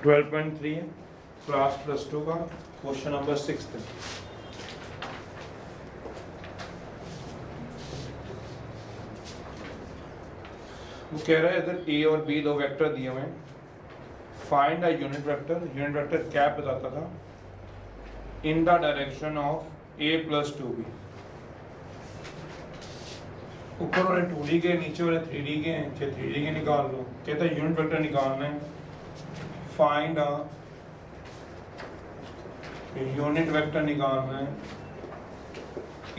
12.3 class +2 का question number 6 है। वो कह रहा है इधर ए और बी दो वेक्टर दिए हुए हैं, find a unit vector. Unit vector क्या बताता था? इन the direction of A plus 2b। ऊपर वाले 2d के, नीचे वाले 3d के हैं। 3d के निकाल लो। कहता है यूनिट वेक्टर निकालना है, फाइंड अ यूनिट वेक्टर निकालना है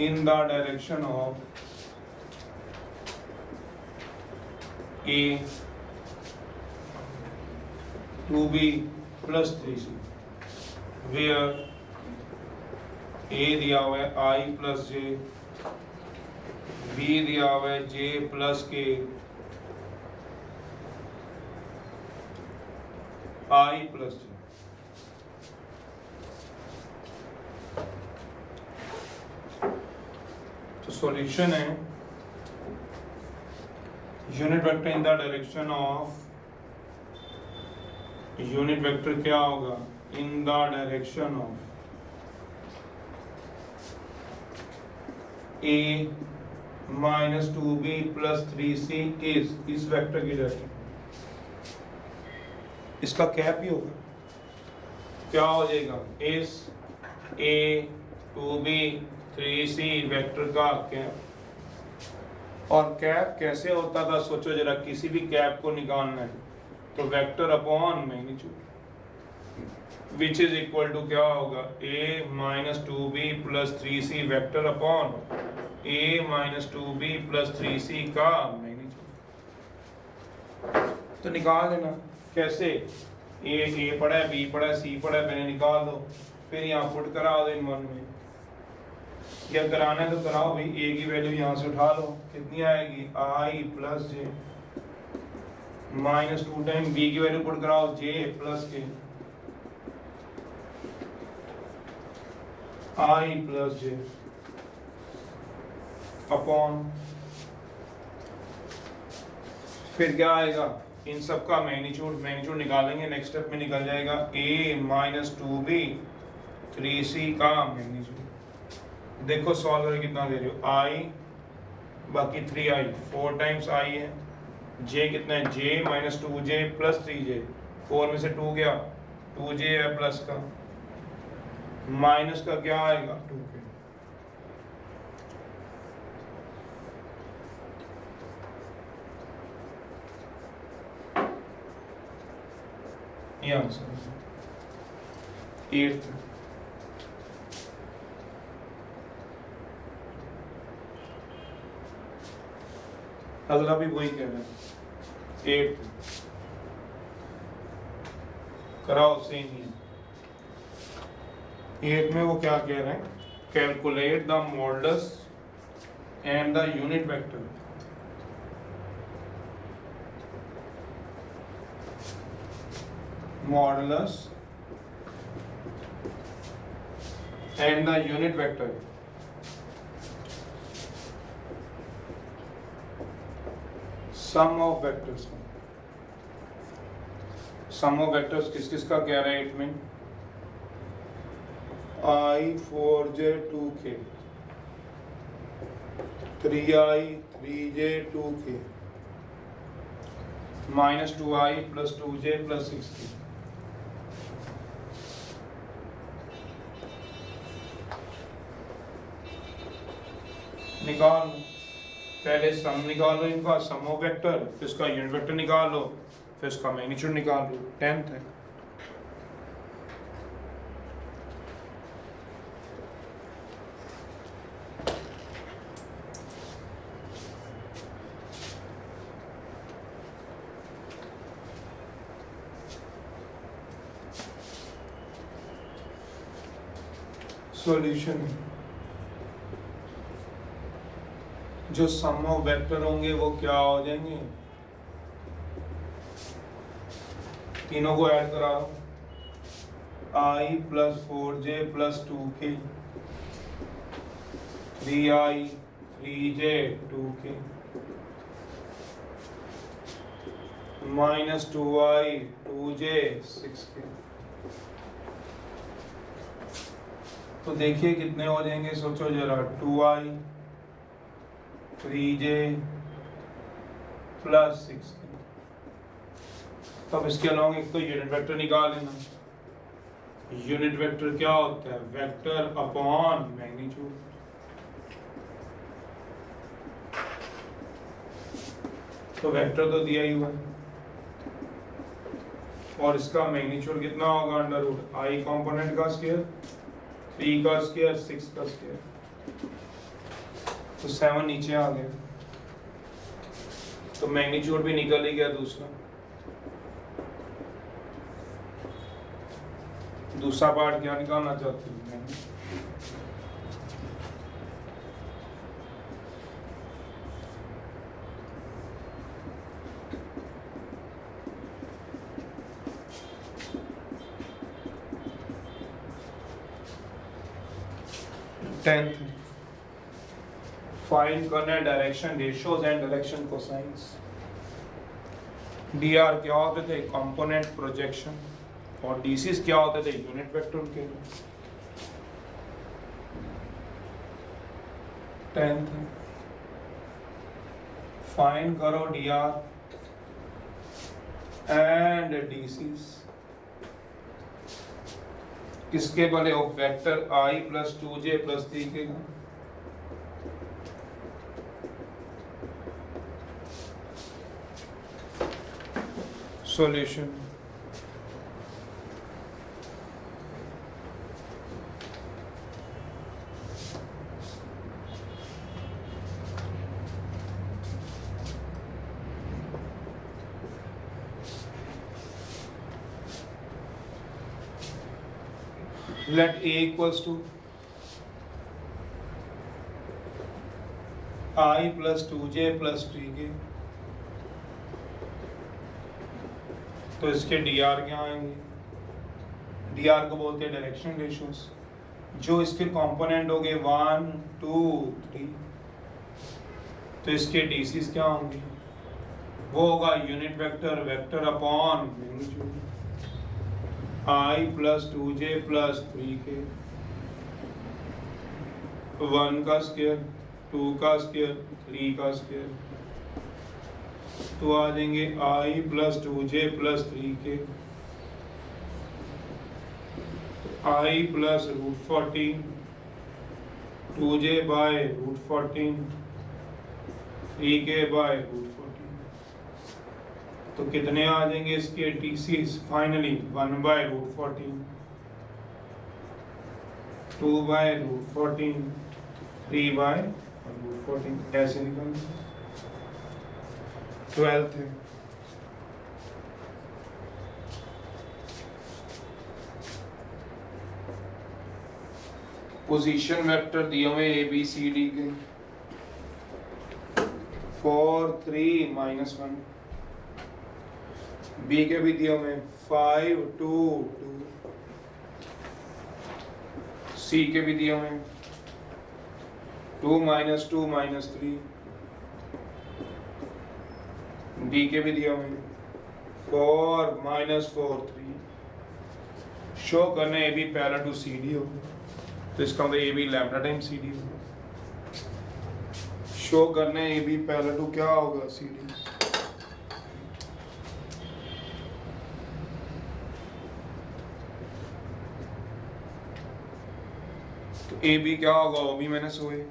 in the direction of A 2b plus 3c, where A दिया हुआ है i प्लस जे, बी दिया हुआ है j प्लस के, i प्लस जे। तो सॉल्यूशन है unit vector in the direction of, unit vector क्या होगा? इन the direction of a minus 2b plus 3c is, इस वेक्टर की डायरेक्शन। इसका कैप ही होगा, क्या हो जाएगा? इस a 2b 3c वेक्टर का कैप। और कैप कैसे होता था? सोचो जरा, किसी भी कैप को निकालना है तो vector upon magnitude, which is equal to क्या होगा? a minus 2b plus 3c vector upon a minus 2b plus 3c का मैग्नीट्यूड। तो निकाल देना। कैसे? a पड़ा है, b पड़ा है, c पड़ा है, पहले निकाल दो, फिर यहाँ पुट करा दो इन वन में। क्या कराना है तो कराओ भाई। a की वैल्यू यहाँ से उठा लो, कितनी आएगी? i plus J, minus 2 time b की वैल्यू पुट कराओ, j प्लस के, i प्लस जे अपॉन, फिर क्या आएगा? इन सब का मैग्नीट्यूड। मैग्नीट्यूड निकालेंगे, नेक्स्ट स्टेप में निकल जाएगा a माइनस 2b 3c का मैग्नीट्यूड। देखो सॉल्व करके कितना दे रहे हो? i बाकी 3i, 4 टाइम्स i है, j कितना है? j minus 2j plus 3j, 4 में से 2 गया, 2j है प्लस का, माइनस का क्या आएगा? 2 के। ये आंसर है 8th। अगला भी वही कह रहा है 8th। कराओ, सेम ही है। 8 में वो क्या कह रहे हैं? Calculate the modulus and the unit vector. Modulus and the unit vector sum of vectors. Sum of vectors किस किस का कह रहा है? 8 में i 4j 2k, 3i 3j 2k, minus 2i plus 2j plus 6k। निकाल, पहले सम निकालो इनका, सम ऑफ वेक्टर, फिर इसका यूनिट वेक्टर निकाल लो, फिर इसका मैग्नीट्यूड निकाल लो। 10th है। सॉल्यूशन, जो सम ऑफ वेक्टर होंगे वो क्या हो जाएंगे? तीनों को ऐड करा लो, i plus 4j plus 2k, 3i 3j 2k, minus 2i 2j 6k। तो देखिए कितने हो जाएंगे, सोचो जरा, 2i 3j प्लस 6k। तब इसके अलावा एक तो यूनिट वेक्टर निकाल लेना। यूनिट वेक्टर क्या होता है? Vector upon magnitude. तो वेक्टर तो दिया ही हुआ है और इसका मैग्नीट्यूड कितना होगा? अंडर रूट आई कंपोनेंट का स्क्वायर, 3 का स्क्वायर, 6 का स्क्वायर। तो 7 नीचे आ गया, तो मैग्नीट्यूड भी निकल ही गया दूसरा। दूसरा पार्ट क्या निकालना चाहते हैं? टेंथ, फाइंड करना है direction ratios and direction cosines. DR क्या होते थे? कंपोनेंट प्रोजेक्शन, और डीसीज क्या होते थे? यूनिट वेक्टर के लिए। टेंथ, फाइंड करो डीआर एंड डीसीज किसके बने हो? Vector i plus 2j plus 3k का। Solution, let a equals to I plus 2j plus 3k। तो इसके dr क्या आएंगे? dr को बोलते हैं डायरेक्शन रेशियोज। जो इसके कंपोनेंट हो गए 1 2 3, तो इसके डीसीज क्या होंगे? वो होगा unit vector, vector upon magnitude, I plus 2j plus 3k। 1 का स्क्वायर, 2 का स्क्वायर, 3 का स्क्वायर, तो आ जाएंगे I plus 2j plus 3k, I plus root 14, 2j by root 14, 3k by root 14। तो कितने आ जाएंगे इसके DCs? Finally 1 by root 14, 2 by root 14, 3 by root 14। ऐसे निकल। 12th है, पोजीशन वेक्टर दिए हुए ए बी सी डी के 4 3 -1, बी के भी दिए हुए 5 2 2, सी के भी दिए हुए 2 -2 -3, डी के भी दिए हुए 4 -4 3। शो करने A B parallel to C D हो, तो इसका मतलब A B lambda time C D होगा। शो करने ए बी पैरेलल टू क्या होगा? C D. तो ए बी क्या होगा? O B minus O A.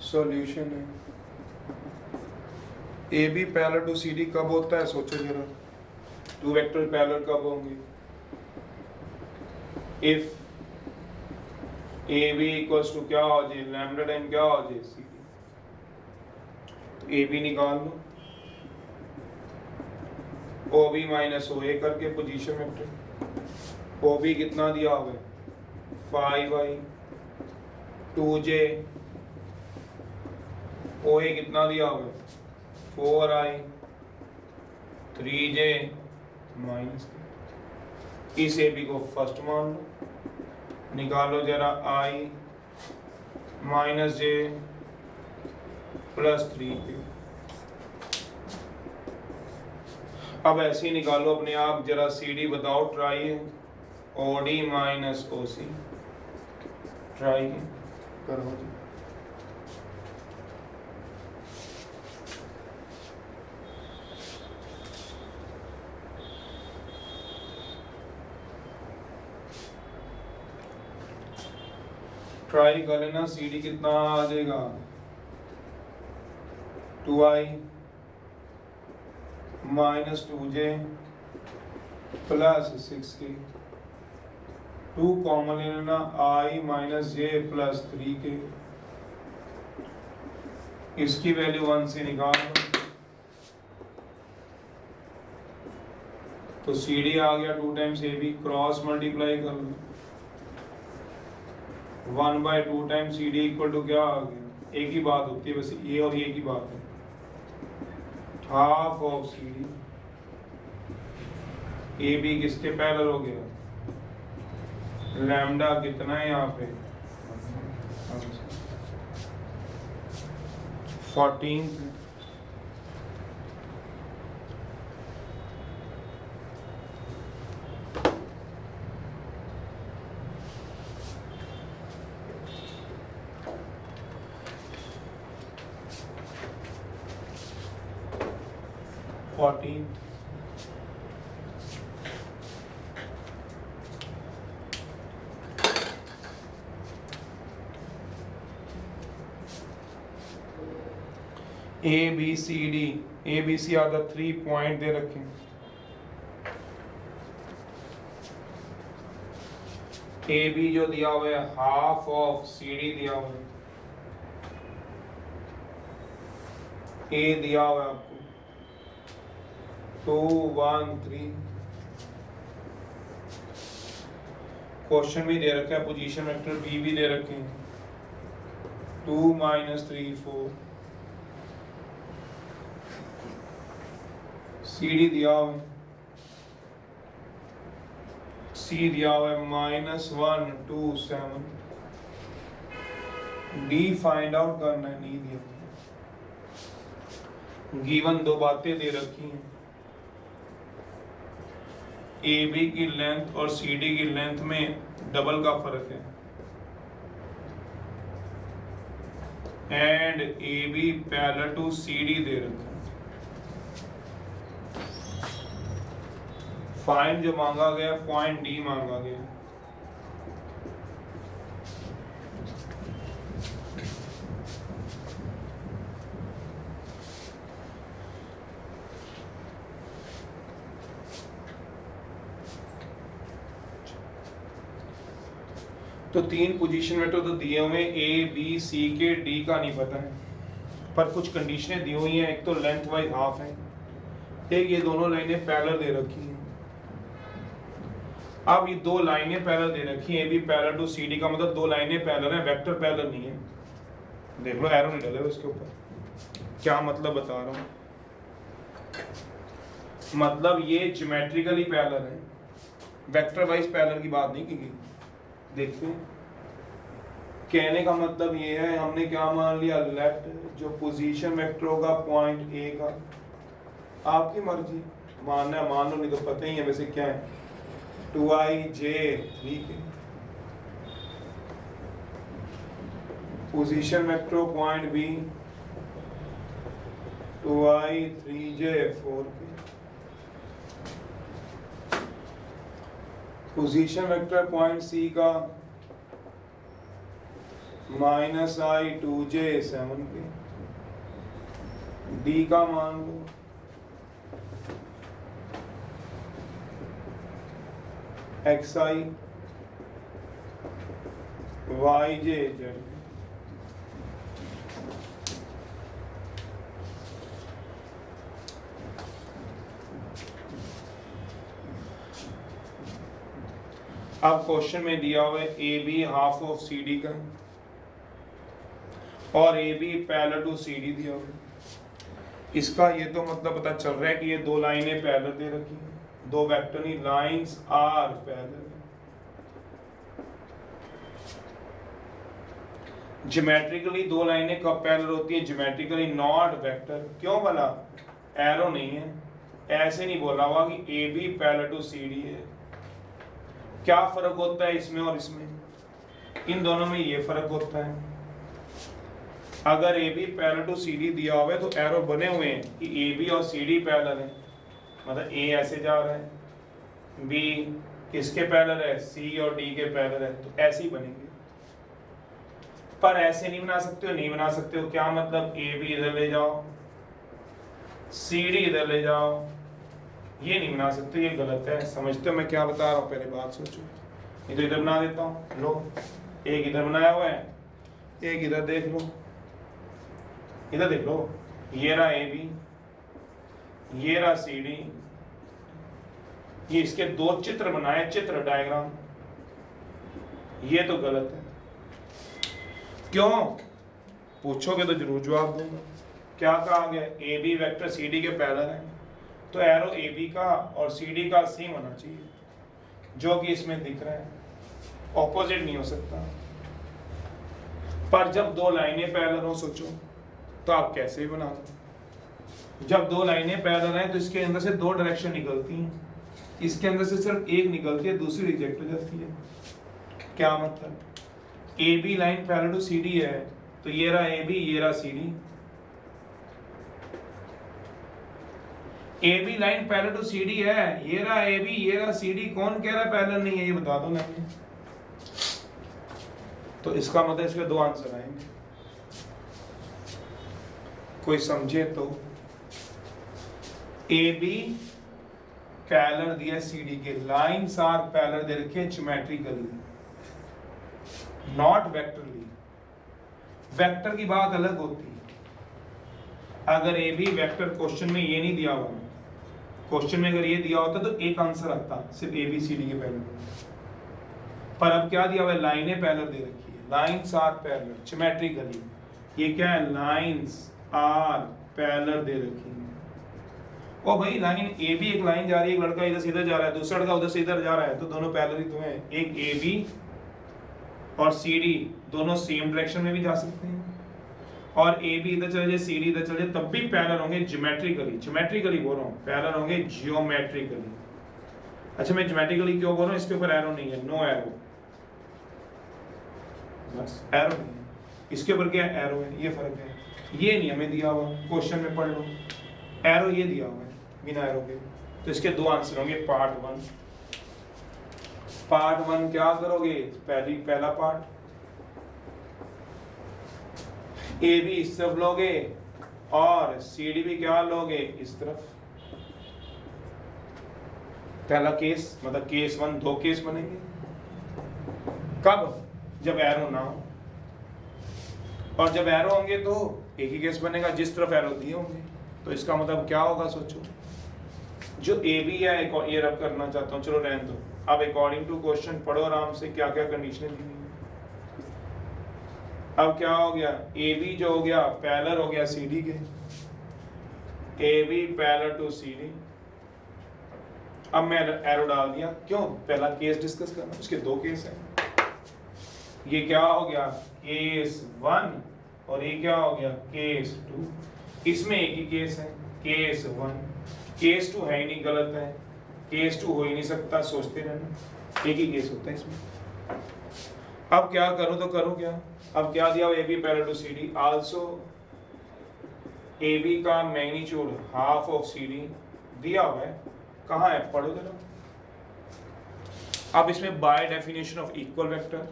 Solution है, A B parallel to C D कब होता है? सोचो जरा, टू वेक्टर पैरेलल कब होंगे? If A B equals to क्या हो जाए? लैम्डा टाइम क्या हो जाए? C D. तो ए बी निकाल लो, ओ बी माइनस ओ ए करके पोजीशन वेक्टर। ओ बी कितना दिया हुआ है? 5i, 2j, ओ ए कितना दिया हुआ है? 4i, 3j minus. इस ए बी को फर्स्ट मान लो, निकालो जरा i minus j plus 3k। अब ऐसे ही निकालो अपने आप जरा सी डी बताओ, ट्राई है ओ डी माइनस ओ सी, ट्राई करो जी। ट्राई कर लेना, सी डी कितना आ जाएगा 2i minus 2j plus 6k, 2 common ले लेना, i minus j plus 3k, इसकी वैल्यू 1 से निकाल दो तो सी डी आ गया 2 times A B, cross multiply कर लो 1/2 times C D equal to क्या आ गया, एक ही बात होती है वैसे, ये और ये की बात है, half of C D, A B किसके पैरेलल हो गया, लैम्डा कितना है यहाँ पे 14, A B C D, A B C are the 3 point दे रखे हैं, ए बी जो दिया हुआ है हाफ ऑफ सी डी दिया हुआ है, ए दिया हुआ है आपको 2 1 3, क्वेश्चन भी दे रखा है, पोजीशन वेक्टर बी भी दे रखे हैं 2 -3 4, सी डी दिया हुआ है, सी दिया हुआ है -1 2 7, डी फाइंड आउट करना है, नहीं दिया, गिवन 2 बातें दे रखी हैं, ए बी की लेंथ और सी डी की लेंथ में डबल का फर्क है, and A B parallel to C D दे रखा है, फाइंड जो मांगा गया पॉइंट डी मांगा गया, तो 3 पोजीशन वेक्टर तो दिए हुए, ए बी सी के, डी का नहीं पता है, पर कुछ कंडीशनें दी हुई हैं, एक तो लेंथ वाइज हाफ है, एक ये दोनों लाइनें पैरेलल दे रखी हैं, अब ये 2 लाइनें पैरेलल दे रखी हैं, A B parallel to C D का मतलब 2 लाइनें पैरेलल हैं, वेक्टर पैरेलल नहीं है, देख लो एरो नहीं डले हुए उसके ऊपर, क्या मतलब बता रहा हूँ, मतलब ये ज्योमेट्रिकली पैरेलल है, वेक्टर वाइज पैरेलल की बात नहीं की गई, देखते हैं, कहने का मतलब ये है, हमने क्या मान लिया, लेफ्ट जो पोजीशन वेक्टर होगा पॉइंट ए का, आपकी मर्जी, मानना है मान लो, नहीं तो पता ही है वैसे क्या है, 2i j 3k, position vector point B 2i 3j 4k, position vector point C का -i 2j 7k, डी का मान लो xi yj z, अब क्वेश्चन में दिया हुआ है A B half of C D का और A B parallel to C D दिया हुआ है, इसका ये तो मतलब पता चल रहा है कि ये 2 लाइनें पैरेलल दे रखी हैं, 2 vector lines are parallel, geometrically 2 लाइनें कब पैरेलल होती है, ज्योमेट्रिकली नॉट वेक्टर, क्यों भला, एरो नहीं है, ऐसे नहीं बोला हुआ कि A B parallel to C D है। क्या फर्क होता है इसमें और इसमें? इन दोनों में ये फर्क होता है, अगर A B parallel to C D दिया हुआ है तो एरो बने हुए हैं कि ए बी और सी डी पैरेलल है, मतलब ए ऐसे जा रहा है, बी किसके पैरेलल है, सी और डी के पैरेलल है, तो ऐसे ही बनेंगे। पर ऐसे नहीं बना सकते हो, नहीं बना सकते हो। क्या मतलब? ए बी इधर ले जाओ, सी डी इधर ले जाओ, ये नहीं बना सकते, ये गलत है। समझते हो मैं क्या बता रहा हूँ? पहले बात सोचो। ये तो इधर बना देता हूँ, लो एक इधर बनाया हुआ है, एक इधर देख लो, इधर देख लो, ये रहा ए बी, ये रहा सी डी, ये इसके दो चित्र बनाए, चित्र डायग्राम, ये तो गलत है। क्यों पूछोगे तो जरूर जवाब दूंगा। क्या कहा गया? A B vector C D के पैरेलल है, तो एरो ए बी का और सी डी का सेम होना चाहिए, जो कि इसमें दिख रहा है, ऑपोजिट नहीं हो सकता। पर जब दो लाइनें पैरेलल हो, सोचो तो आप कैसे भी बना दो। जब दो लाइनें पैरेलल हैं तो इसके अंदर से दो डायरेक्शन निकलती हैं, इसके अंदर से सिर्फ एक निकलती है, दूसरी रिजेक्ट हो जाती है। क्या मतलब? A B line parallel to C D है, तो ये रहा ए बी, ये रहा C D. A B line parallel to C D है, ये रहा ए बी, ये रहा सी डी। कौन कह रहा है पैरेलल नहीं है? ये बता दो ना। तो इसका मतलब इसके दो आंसर आएंगे। कोई समझे तो? ए बी पैरेलल दिया सी डी के, लाइन्स आर पैरेलल दे रखे ज्योमेट्रिकली, नॉट वेक्टरली। वेक्टर की बात अलग होती है। अगर ए बी वेक्टर क्वेश्चन में ये नहीं दिया हुआ, क्वेश्चन में अगर ये दिया होता तो एक आंसर आता, सिर्फ ए बी सी डी के पैरेलल। पर अब क्या दिया हुआ है? लाइनें पैरेलल दे रखी है, लाइन्स आर पैरेलल ज्योमेट्रिकली। ये क्या है? लाइन्स आर पैरेलल दे रखी है। ओ भाई, लाइन ए बी, एक लाइन जा रही है, एक लड़का इधर से इधर जा रहा है, दूसरा लड़का उधर से इधर जा रहा है, तो दोनों पैरेलल ही तो हैं। एक ए बी और सी डी दोनों सेम डायरेक्शन में भी जा सकते हैं, और ए बी इधर चले जाए, सी डी इधर चले जाए, तब भी पैरेलल होंगे ज्योमेट्रिकली। ज्योमेट्रिकली बोल रहा हूँ, पैरेलल होंगे जियोमेट्रिकली। अच्छा, मैं ज्योमेट्रिकली क्यों बोल रहा हूँ? इसके ऊपर एरो नहीं है, नो एरो, बस एरो नहीं है। इसके ऊपर क्या एरो है, ये फर्क है। ये नहीं हमें दिया हुआ, क्वेश्चन में पढ़ लो, एरो ये दिया हुआ है बिना एरो के। तो इसके दो आंसर होंगे, पार्ट वन। पार्ट वन क्या करोगे? पहला पार्ट ए बी इस तरफ लोगे और सी डी भी क्या लोगे? इस तरफ। पहला केस, मतलब केस वन, दो केस बनेंगे। कब? जब एरो ना हो, और जब एरो होंगे तो एक ही केस बनेगा, जिस तरफ एरो दिए होंगे। तो इसका मतलब क्या होगा? सोचो, जो ए बी है, ये रब करना चाहता हूँ, चलो रहने दो। अब अकॉर्डिंग टू क्वेश्चन पढ़ो आराम से, क्या क्या कंडीशन दी हुई है। अब क्या हो गया? ए बी जो हो गया पैरेलल हो गया सी डी के, A B parallel to C D. अब मैं एरो डाल दिया, क्यों? पहला केस डिस्कस करना, उसके दो केस हैं। ये क्या हो गया? केस वन, और ये क्या हो गया? Case two. इसमें एक ही केस है, केस वन। केस टू है ही नहीं, गलत है, केस टू हो ही नहीं सकता, सोचते रहना, एक ही केस होता है इसमें। अब क्या करूं तो करूं क्या? अब क्या दिया हुआ? A B parallel to C D, also A B का magnitude half of C D दिया हुआ है। कहाँ है? पढ़ो जरा। अब इसमें by definition of equal vector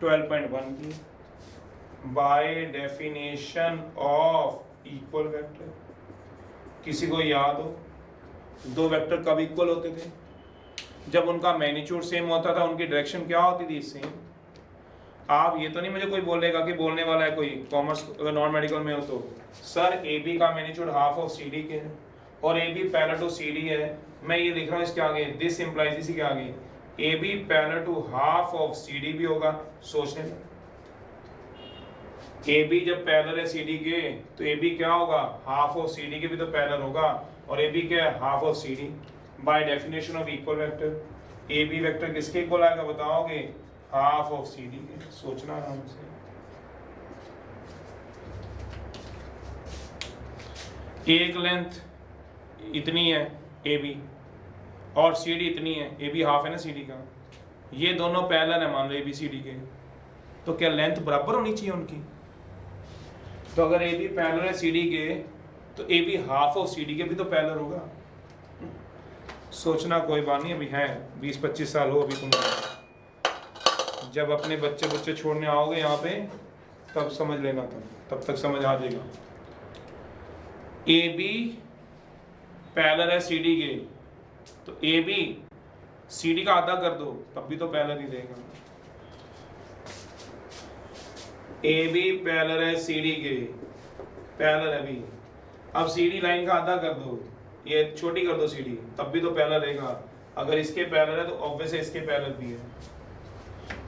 12.1 की, by definition of equal vector, किसी को याद हो? दो वेक्टर कब इक्वल होते थे? जब उनका मैग्नीट्यूड सेम होता था, उनकी डायरेक्शन क्या होती थी? सेम। आप ये तो नहीं मुझे कोई बोलेगा कि बोलने वाला है कोई कॉमर्स, अगर नॉन मेडिकल में हो तो, सर ए बी का magnitude half of C D के है और A B parallel to C D है, मैं ये लिख रहा हूँ इसके आगे, दिस इंप्लाइज, इसी के आगे A B parallel to half of C D भी होगा। सोचने में, ए बी जब पैरेलल है सी डी के, तो ए बी क्या होगा? हाफ ऑफ सी डी के भी तो पैरेलल होगा, और ए बी क्या है? Half of C D. By definition of equal vector, A B vector किसके इक्वल आएगा बताओगे? हाफ ऑफ सी डी के। सोचना आराम से। एक लेंथ इतनी है ए बी और सी डी इतनी है, ए बी हाफ है ना सी डी का, ये दोनों पैरेलल है मान लो ए बी सी डी के, तो क्या लेंथ बराबर होनी चाहिए उनकी? तो अगर ए बी पैरेलल है सी डी के तो A B half of C D के भी तो पैरेलल होगा। सोचना कोई बात नहीं, अभी है 20-25 साल हो अभी तुम, जब अपने बच्चे छोड़ने आओगे यहाँ पे तब समझ लेना, तब तक समझ आ जाएगा। ए बी पैरेलल है सी डी के तो ए बी सी डी का आधा कर दो तब भी तो पैरेलल ही देगा। ए बी पैरेलल है सी डी के, पैरेलल है भी, अब सी डी लाइन का आधा कर दो, ये छोटी कर दो सी डी, तब भी तो पैरेलल रहेगा। अगर इसके पैरेलल है तो ऑब्वियस है इसके पैरेलल भी है।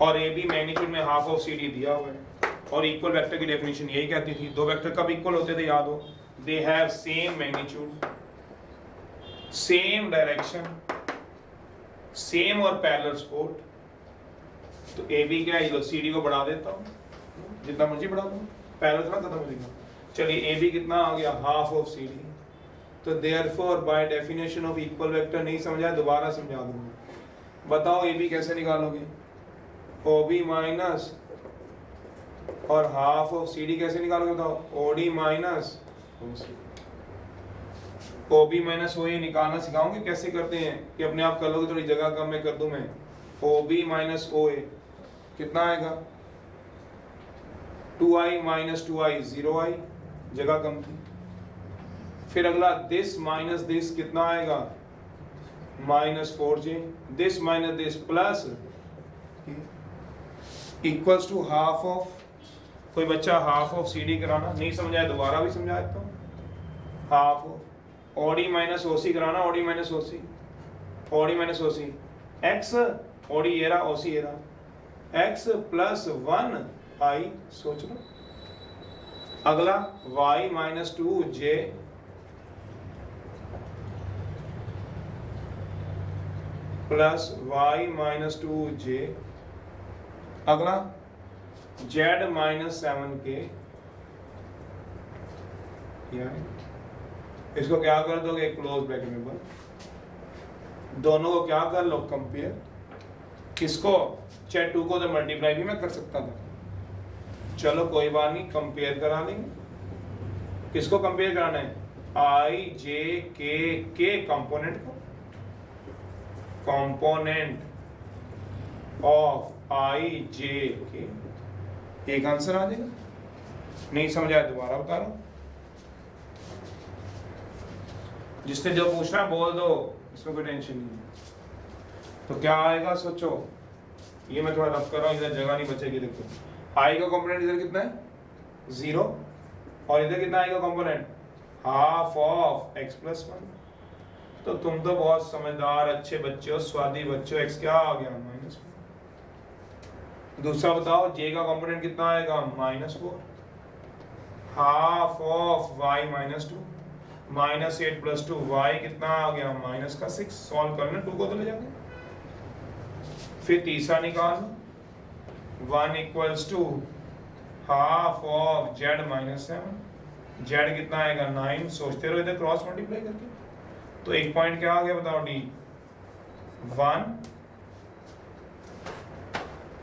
और ए बी मैग्नीट्यूड में हाफ ऑफ सी डी दिया हुआ है, और इक्वल वेक्टर की डेफिनेशन यही कहती थी, दो वेक्टर कब इक्वल होते थे याद हो, दे have same magnitude, same direction, same और पैरेलल सपोर्ट। तो ए बी क्या है, सी डी को बढ़ा देता हूँ जितना मर्जी बढ़ा दो, पैरेलल ना खत्म हो जाएगा। चलिए ए बी कितना आ गया, हाफ ऑफ सी डी। तो therefore by definition of equal vector, नहीं समझा दोबारा समझा दूंगा। बताओ ए बी कैसे निकालोगे, ओ बी माइनस और हाफ ऑफ सी डी कैसे निकालोगे बताओ, O D minus O B minus O A निकालना सिखाओगे कैसे करते हैं, कि अपने आप कर लोगे, थोड़ी जगह कम में कर दूं मैं। ओ बी माइनस ओ ए कितना आएगा, 2i माइनस 2i 0i, जगह कम थी। फिर अगला दिस माइनस दिस कितना आएगा, minus 4j, this minus this plus equals to half of, कोई बच्चा हाफ ऑफ सी डी कराना नहीं समझाया दोबारा भी समझा देता हूँ, हाफ ऑफ ओडी माइनस ओसी कराना, ओडी माइनस ओसी, ओडी माइनस ओसी एक्स, ओडी ये रहा ओसी ये रहा, एक्स प्लस 1i, सोच लो। अगला y minus 2j plus y minus 2j, अगला z माइनस 7k, इसको क्या कर दोगे, क्लोज ब्रैकेट में बंद, दोनों को क्या कर लो कंपेयर, किसको, चाहे 2 को तो मल्टीप्लाई भी मैं कर सकता था, चलो कोई बात नहीं कंपेयर करा लेंगे। किसको कंपेयर कराना है, आई जे के कंपोनेंट को, कंपोनेंट ऑफ आई जे के, एक आंसर आ जाएगा। नहीं समझाया दोबारा बता रहा हूं, जिसने जो पूछना बोल दो, इसमें कोई टेंशन नहीं है। तो क्या आएगा सोचो, ये मैं थोड़ा रफ कर रहा हूं, इधर जगह नहीं बचेगी। देखो आई का कंपोनेंट इधर कितना है, 0, और इधर कितना आएगा component, half of x plus 1। तो तुम तो बहुत समझदार अच्छे बच्चे हो, स्वादी बच्चे हो, x क्या आ गया, -1। दूसरा बताओ j का कंपोनेंट कितना आएगा, -4, half of y minus 2, -8 plus 2, y कितना आ गया, -6। सॉल्व करना 2 को तो ले जाके। फिर तीसरा निकाल, 1 equals to half of z minus 7, z कितना आएगा 9, सोचते रहो इधर क्रॉस मल्टीप्लाई करके। तो एक पॉइंट क्या आ गया बताओ, d 1,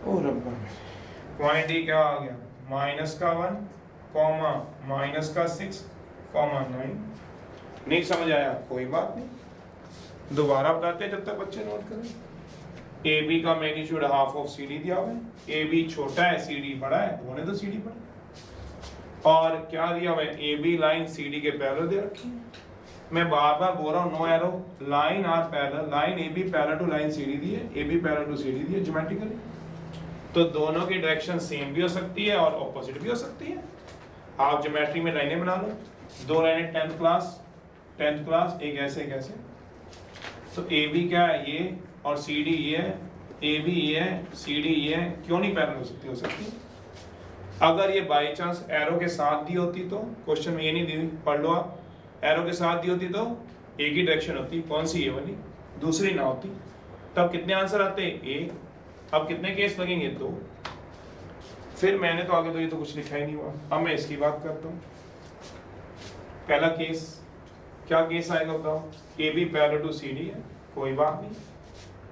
ओ रब्बा, पॉइंट d क्या आ गया, -1, कॉमा -6, कॉमा 9। नहीं समझ आया कोई बात नहीं, दोबारा बताते हैं जब तक बच्चे नोट करें। ए बी का magnitude half of C D दिया हुआ है, ए बी छोटा है सी डी बड़ा है, दोनों तो सी डी बड़ा, और क्या दिया हुआ है, A B line C D के पैरेलल दे रखी है। मैं बार बार बोल रहा हूँ, no arrow, line are parallel, line A B parallel to line C D दी है, A B parallel to C D दी है ज्योमेट्रिकली। तो दोनों की डायरेक्शन सेम भी हो सकती है और ऑपोजिट भी हो सकती है। आप ज्योमेट्री में लाइनें बना लो, 2 लाइनें 10th क्लास, एक ऐसे एक ऐसे। तो ए बी क्या है ये, और सी डी ये है, ए बी ये है, सी डी ये है, क्यों नहीं पैरेलल हो सकती, हो सकती है। अगर ये बाई चांस एरो के साथ दी होती, तो क्वेश्चन में ये नहीं दी हुई, पढ़ लो आप, एरो के साथ दी होती तो एक ही डायरेक्शन होती, कौन सी, ये वाली, दूसरी ना होती, तब कितने आंसर आते, ए। अब कितने केस लगेंगे, 2। फिर मैंने तो आगे तो ये तो कुछ लिखा ही नहीं हुआ, अब मैं इसकी बात करता हूँ। पहला केस क्या केस आएगा बताओ? A B parallel to C D है, कोई बात नहीं।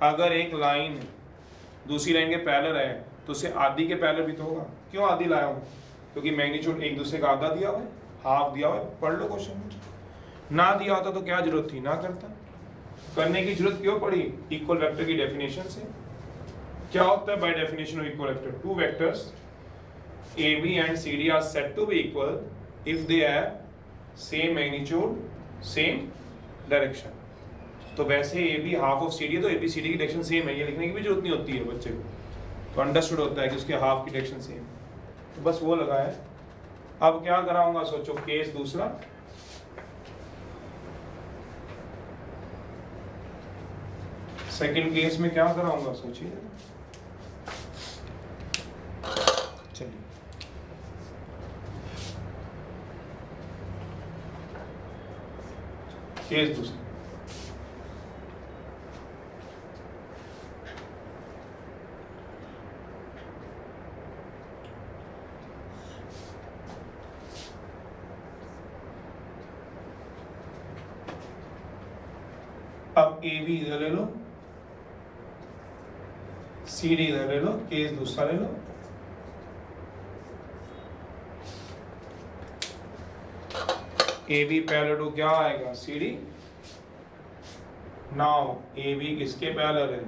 अगर एक लाइन दूसरी लाइन के पैरेलल है तो उसे आधी के पैरेलल भी तो होगा। क्यों आधी लाया हूँ? क्योंकि मैग्नीट्यूड एक दूसरे का आधा दिया हुआ है, हाफ दिया हुआ है। पढ़ लो क्वेश्चन में, ना दिया होता तो क्या जरूरत थी, ना करता। करने की जरूरत क्यों पड़ी? इक्वल वेक्टर की डेफिनेशन से। क्या होता है by definition of equal vector? Two vectors A B and C D are said to be equal if they have same magnitude, same direction. तो वैसे A B half of C D है तो A B C D की direction same है, ये लिखने की भी जरूरत नहीं होती है बच्चे को, तो अंडरस्टूड होता है कि उसके हाफ की डायरेक्शन सेम है, तो बस वो लगा है। अब क्या कराऊंगा सोचो, केस दूसरा। सेकंड केस में क्या कराऊंगा सोचिए, चलिए। केस दूसरा, अब ए बी इधर ले लो, सी डी इधर ले लो, केस दूसरा ले लो। ए बी पैरेलल टू क्या आएगा? C D. Now A B किसके पैरेलल है?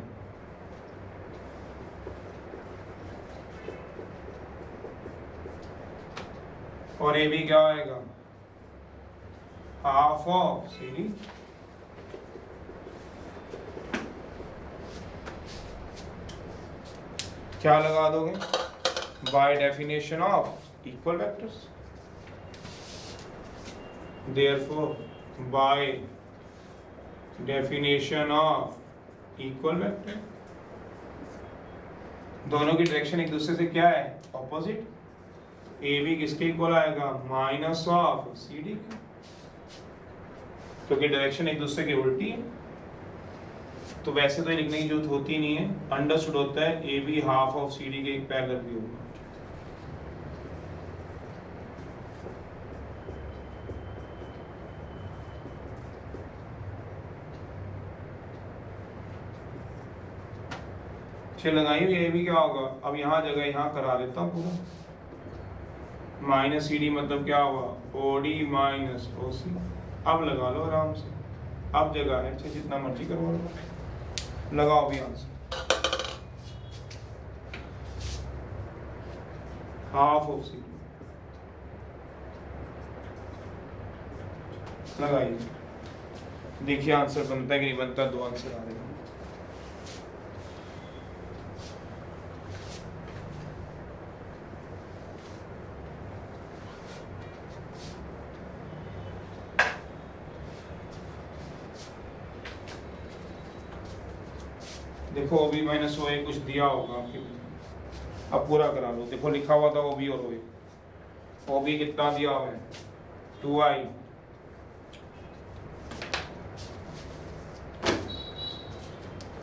और ए बी क्या आएगा? Half of C D. क्या लगा दोगे? By definition of equal vectors. Therefore by definition of equal vector, दोनों की डायरेक्शन एक दूसरे से क्या है? ऑपोजिट। ए बी किसके इक्वल आएगा? माइनस ऑफ सी डी के, क्योंकि डायरेक्शन एक दूसरे की उल्टी है। तो वैसे तो ये लिखने की जरूरत होती नहीं है, अंडरस्टूड होता है A B half of C D के एक पैरेलल भी होगा। चल लगाई हुई ए बी क्या होगा? अब यहाँ जगह यहाँ करा देता हूँ पूरा। माइनस सी डी मतलब क्या हुआ? ओ डी माइनस ओ सी। अब लगा लो आराम से, अब जगह है, अच्छा जितना मर्जी करवा लो, लगाओ भी यहाँ से। हाफ ऑफ सी लगाइए, देखिए आंसर बनता है कि नहीं बनता। दो आंसर आ रहे हैं। देखो ओ बी माइनस ओ ए कुछ दिया होगा आपके, अब पूरा करा लो। देखो लिखा हुआ था ओ बी और ओ ए। ओ बी कितना दिया हुआ है? 2i,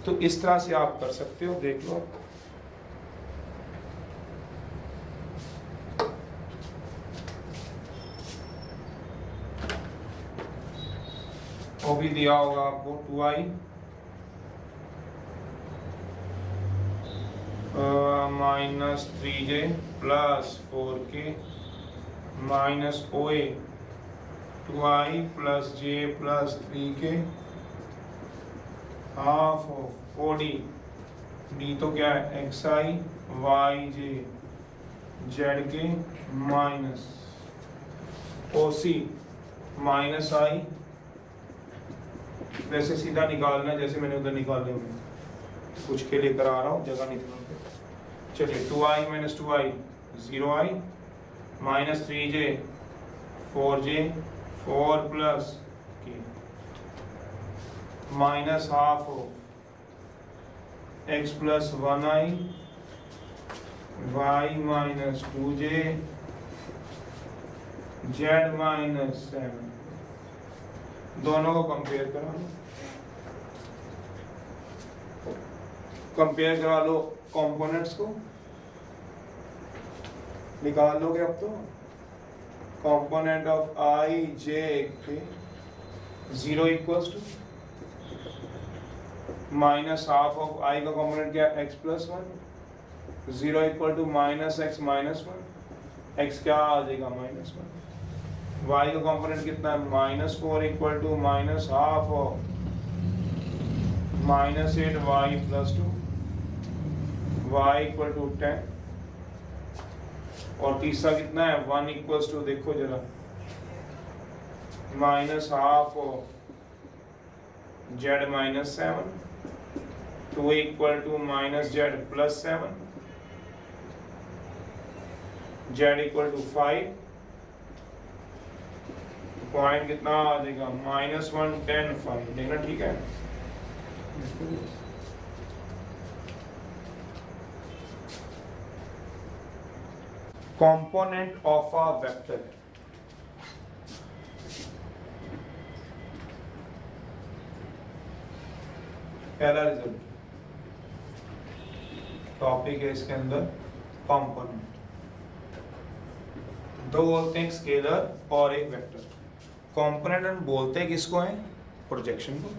तो इस तरह से आप कर सकते हो, देख लो। ओ बी दिया होगा आपको 2i minus 3j plus 4k minus O A 2i plus j plus 3k half of O D, D तो क्या है? xi yj zk minus O C minus i। वैसे सीधा निकालना है जैसे मैंने उधर निकाले हुए, कुछ के लिए करा रहा हूँ, जगह नहीं थी। चलिए 2i minus 2i 0i minus 3j 4j 4 plus k minus half of x plus 1i y minus 2j z minus 7। दोनों को कंपेयर करा लो, कंपेयर करा लो कंपोनेंट्स को, निकाल लोगे अब तो। Component of i j k 0 equals to minus half of I का कॉम्पोनेंट क्या है x plus 1, 0 equal to minus X minus 1, X क्या आ जाएगा माइनस 1, y का कॉम्पोनेंट कितना है minus 4 equal to minus half of minus 8 y plus 2, y equal to 10, और तीसरा कितना है 1 इक्वल्स टू देखो जरा minus half of z minus 7, 2 equal to minus z plus 7, z equal to 5, point कितना आ जाएगा माइनस 1 10 5, देखना ठीक है। कंपोनेंट ऑफ अ वेक्टर, पहला रिजल्ट टॉपिक है इसके अंदर कंपोनेंट, दो बोलते हैं स्केलर और एक वेक्टर। कंपोनेंट हम बोलते हैं किसको है प्रोजेक्शन को,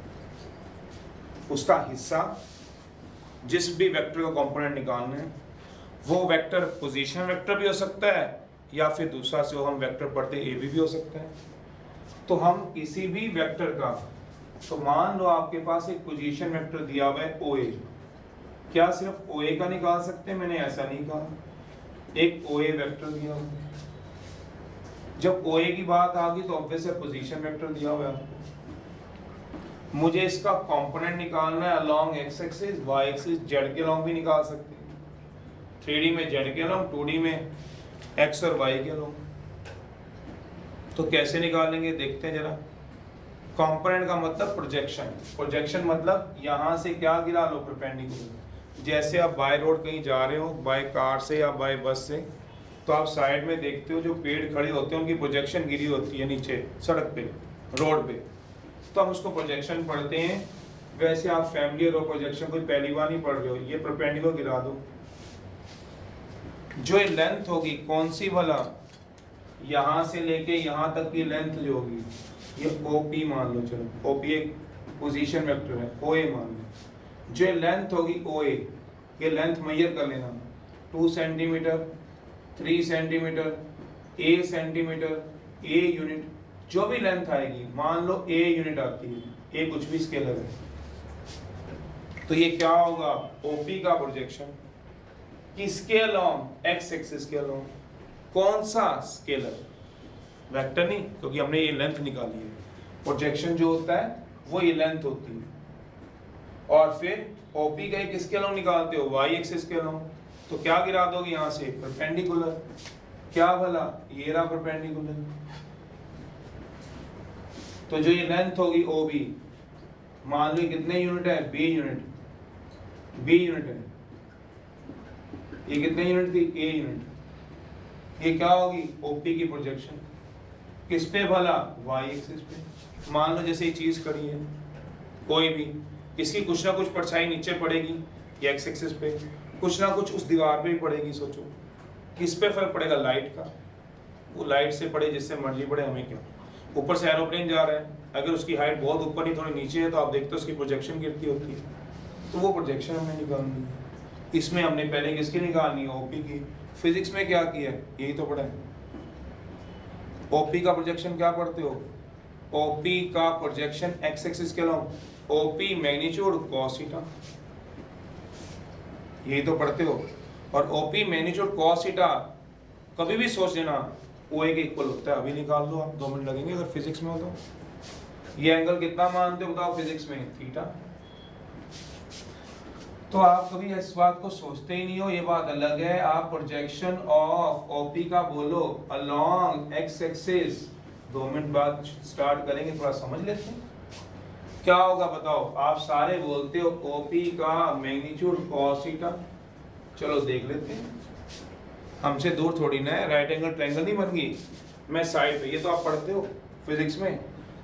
उसका हिस्सा जिस भी वेक्टर का कंपोनेंट निकालना है वो वेक्टर पोजीशन वेक्टर भी हो सकता है या फिर दूसरा से हम वेक्टर पढ़ते ए भी हो सकता है। तो हम किसी भी वेक्टर का, तो मान लो आपके पास एक पोजीशन वेक्टर दिया हुआ है OA, क्या सिर्फ OA का निकाल सकते हैं? मैंने ऐसा नहीं कहा, एक OA वेक्टर दिया हुआ है। जब OA की बात आ गई तो ऑब्वियस है पोजीशन वेक्टर दिया हुआ है आपको। मुझे इसका कंपोनेंट निकालना है along x axis, y axis, z के अलोंग भी निकाल सकते हैं, 3D में z के अलोंग, 2D में x और y के अलोंग। तो कैसे निकालेंगे देखते हैं जरा। कंपोनेंट का मतलब प्रोजेक्शन, प्रोजेक्शन मतलब यहाँ से क्या गिरा लो परपेंडिकुलर। जैसे आप बाय रोड कहीं जा रहे हो, बाय कार से या बाय बस से, तो आप साइड में देखते हो जो पेड़ खड़े होते हैं उनकी प्रोजेक्शन गिरी होती है नीचे सड़क पे, रोड पे, तो हम उसको प्रोजेक्शन पढ़ते हैं। वैसे आप फैमिली रो प्रोजेक्शन कोई पहली बार नहीं पढ़ रहे हो, ये परपेंडिकुलर गिरा दो, जो लेंथ होगी कौन सी वाला, यहाँ से लेके यहाँ तक की लेंथ जो होगी ये OP मान लो, चलो OP एक पोजीशन वेक्टर है, OA मान लो। जो लेंथ होगी OA, ये लेंथ मेजर कर लेना, 2 centimetre, 3 centimetre, A centimetre, A unit, जो भी लेंथ आएगी मान लो A यूनिट आती है, A कुछ भी स्केलर है, तो ये क्या होगा OP का प्रोजेक्शन किसके अलोंग, x एक्सिस के अलोंग। कौन सा स्केलर, वेक्टर नहीं, क्योंकि हमने ये लेंथ निकाली है। प्रोजेक्शन जो होता है वो ये लेंथ होती है। और फिर OP का किसके अलोंग निकालते हो, y एक्सिस के अलोंग, तो क्या गिरा दोगे यहाँ से परपेंडिकुलर, क्या भला ये रहा परपेंडिकुलर। तो जो ये लेंथ होगी OB, मान लो कितने यूनिट है, B यूनिट, B यूनिट है, ये कितने यूनिट थी, A यूनिट, ये क्या होगी OP की प्रोजेक्शन किस पे भला, y एक्सिस पे। मान लो जैसे ये चीज खड़ी है कोई भी, इसकी कुछ ना कुछ परछाई नीचे पड़ेगी या x एक्सिस पे, कुछ ना कुछ उस दीवार पे भी पड़ेगी। सोचो किस पे फर्क पड़ेगा, लाइट का, वो लाइट से पड़े जिससे मर्जी पड़े, हमें क्या। ऊपर से एरोप्लेन जा रहा है, अगर उसकी हाइट बहुत ऊपर नहीं थोड़ी नीचे है तो आप देखते हो उसकी प्रोजेक्शन गिरती होती है, तो वो प्रोजेक्शन हमें निकालनी है। इसमें हमने पहले किसकी निकालनी है, OP की। फिजिक्स में क्या किया है, यही तो पढ़ा है। OP का प्रोजेक्शन क्या पढ़ते हो, OP का प्रोजेक्शन x एक्सिस के along, OP magnitude cos theta, यही तो पढ़ते हो। और OP मैग्नीट्यूड cos थीटा कभी भी सोच लेना OA के इक्वल होता है, अभी निकाल लो आप, 2 मिनट लगेंगे अगर फिजिक्स में हो तो। ये एंगल कितना मानते हो बताओ फिजिक्स में, थीटा। तो आप कभी इस बात को सोचते ही नहीं हो, ये बात अलग है। आप प्रोजेक्शन ऑफ OP का बोलो अलोंग x एक्सिस, 2 मिनट बाद स्टार्ट करेंगे, थोड़ा समझ लेते हैं क्या होगा बताओ। आप सारे बोलते हो OP का मैग्नीट्यूड cos थीटा, चलो देख लेते हैं, हमसे दूर थोड़ी ना है, राइट एंगल ट्रायंगल नहीं बन गई, मैं साइड पे, ये तो आप पढ़ते हो फिजिक्स में।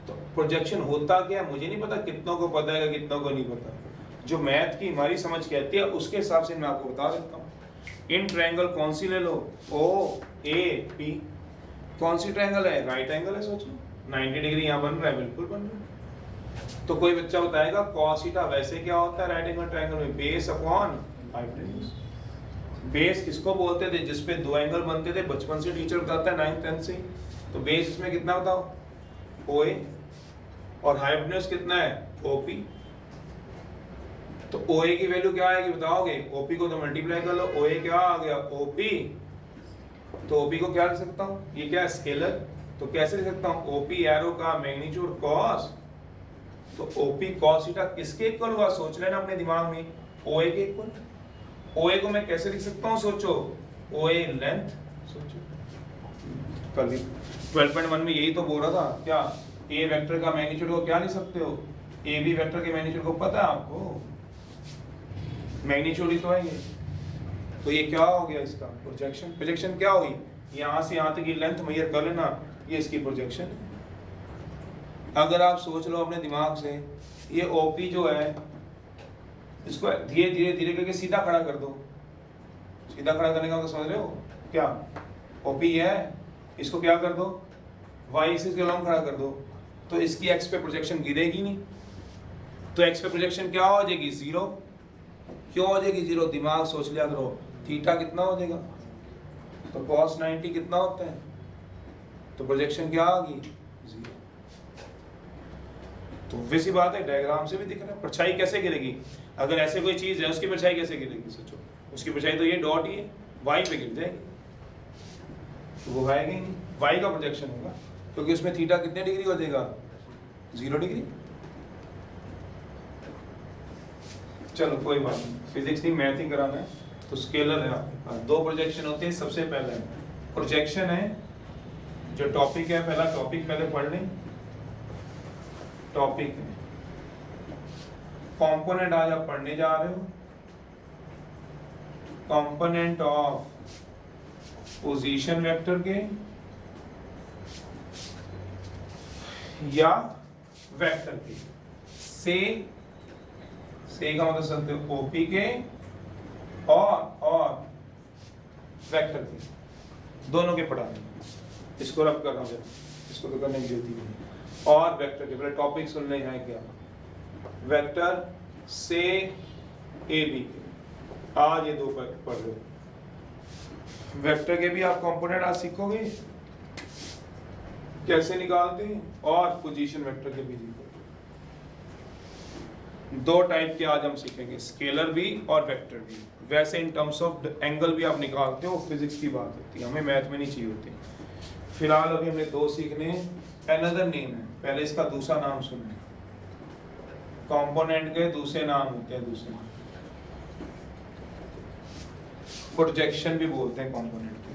तो प्रोजेक्शन होता क्या मुझे नहीं पता, कितनों को पता है कितनों को नहीं पता, जो मैथ की हमारी समझ कहती है उसके हिसाब से मैं आपको बता देता हूँ। इन ट्रायंगल कौन सी ले लो, OAP, कौन सी ट्रायंगल है, राइट एंगल है। सोचो 90 डिग्री यहाँ बन रहा है, बिल्कुल बन रहा है। तो कोई बच्चा बताएगा cos थीटा वैसे क्या होता है राइट एंगल ट्रायंगल में? Base upon hypotenuse. बेस किसको बोलते थे? जिस पे दो एंगल बनते थे, बचपन से टीचर बताता है 9th 10th से। तो बेस इसमें कितना बताओ? OA, और हाइपोटेन्यूज कितना है? OP। तो OA की वैल्यू क्या आएगी बताओगे? OP को तो मल्टीप्लाई कर लो, OA क्या आ गया? OP। तो OP को क्या लिख सकता हूँ? ये क्या है? स्केलर। तो कैसे लिख सकता हूँ? OP एरो का मैग्नीट्यूड cos। तो OP cos थीटा किसके इक्वल हुआ? सोच लेना अपने दिमाग में, OA के इक्वल। OA को मैं कैसे लिख सकता हूँ? सोचो, OA लेंथ। सोचो कल 12.1 में यही तो बोल रहा था क्या? A वेक्टर का मैग्नीट्यूड को क्या लिख सकते हो? AB वेक्टर के मैग्नीट्यूड को पता है आपको? मैग्नीट्यूड ही तो है ये। तो ये क्या हो गया इसका? प्रोजेक्शन। प्रोजेक्शन क्या होगी? यहाँ से यहाँ तक की लेंथ मेजर कर लेना, ये इसकी प्रोजेक्शन है। अगर आप सोच लो अपने दिमाग से, ये OP जो है इसको धीरे धीरे धीरे करके सीधा खड़ा कर दो। सीधा खड़ा करने का मतलब समझ रहे हो क्या? OP है, इसको क्या कर दो? Y एक्सिस के लंब खड़ा कर दो, तो इसकी x पे प्रोजेक्शन गिरेगी नहीं। तो x पे प्रोजेक्शन क्या हो जाएगी? 0। क्यों हो जाएगी 0? दिमाग सोच लिया करो। थीटा कितना हो जाएगा? तो cos 90 कितना होता है? तो प्रोजेक्शन क्या होगी? 0। तो वैसी बात है, डायग्राम से भी दिख रहा है। परछाई कैसे गिरेगी? अगर ऐसे कोई चीज है उसकी परछाई कैसे गिरेगी? सोचो, उसकी परछाई तो ये डॉट ही है, y पे गिर जाएगी, तो वो आएगा ही नहीं। y का प्रोजेक्शन होगा, क्योंकि उसमें थीटा कितने डिग्री हो जाएगा? 0 डिग्री। चलो कोई बात नहीं, फिजिक्स नहीं मैथ ही कराना है, तो स्केलर है आपके पास। दो प्रोजेक्शन होते हैं। सबसे पहले प्रोजेक्शन है, जो टॉपिक है, पहला टॉपिक पहले पढ़ लें। टॉपिक है कंपोनेंट, आज आप पढ़ने जा रहे हो कंपोनेंट ऑफ पोजीशन वेक्टर के या वेक्टर के। से का मतलब समझते हो ओपी के और वेक्टर के, दोनों के पढ़ा। इसको रब करना है, इसको तो करने की जरूरत नहीं। और वेक्टर के पहले टॉपिक सुन ले हैं क्या? वेक्टर से ए बी के, आज ये दो पढ़ लो। वेक्टर के भी आप कंपोनेंट आज सीखोगे कैसे निकालते हैं, और पोजीशन वेक्टर के भी सीखोगे। दो टाइप के आज हम सीखेंगे, स्केलर भी और वेक्टर भी। वैसे इन टर्म्स ऑफ एंगल भी आप निकालते हो, फिजिक्स की बात होती है, हमें मैथ में नहीं चाहिए होती। फिलहाल अभी हमने दो सीखने। अनदर नेम है, पहले इसका दूसरा नाम सुनना। कंपोनेंट के दूसरे नाम होते हैं, दूसरे नाम प्रोजेक्शन भी बोलते हैं कंपोनेंट के।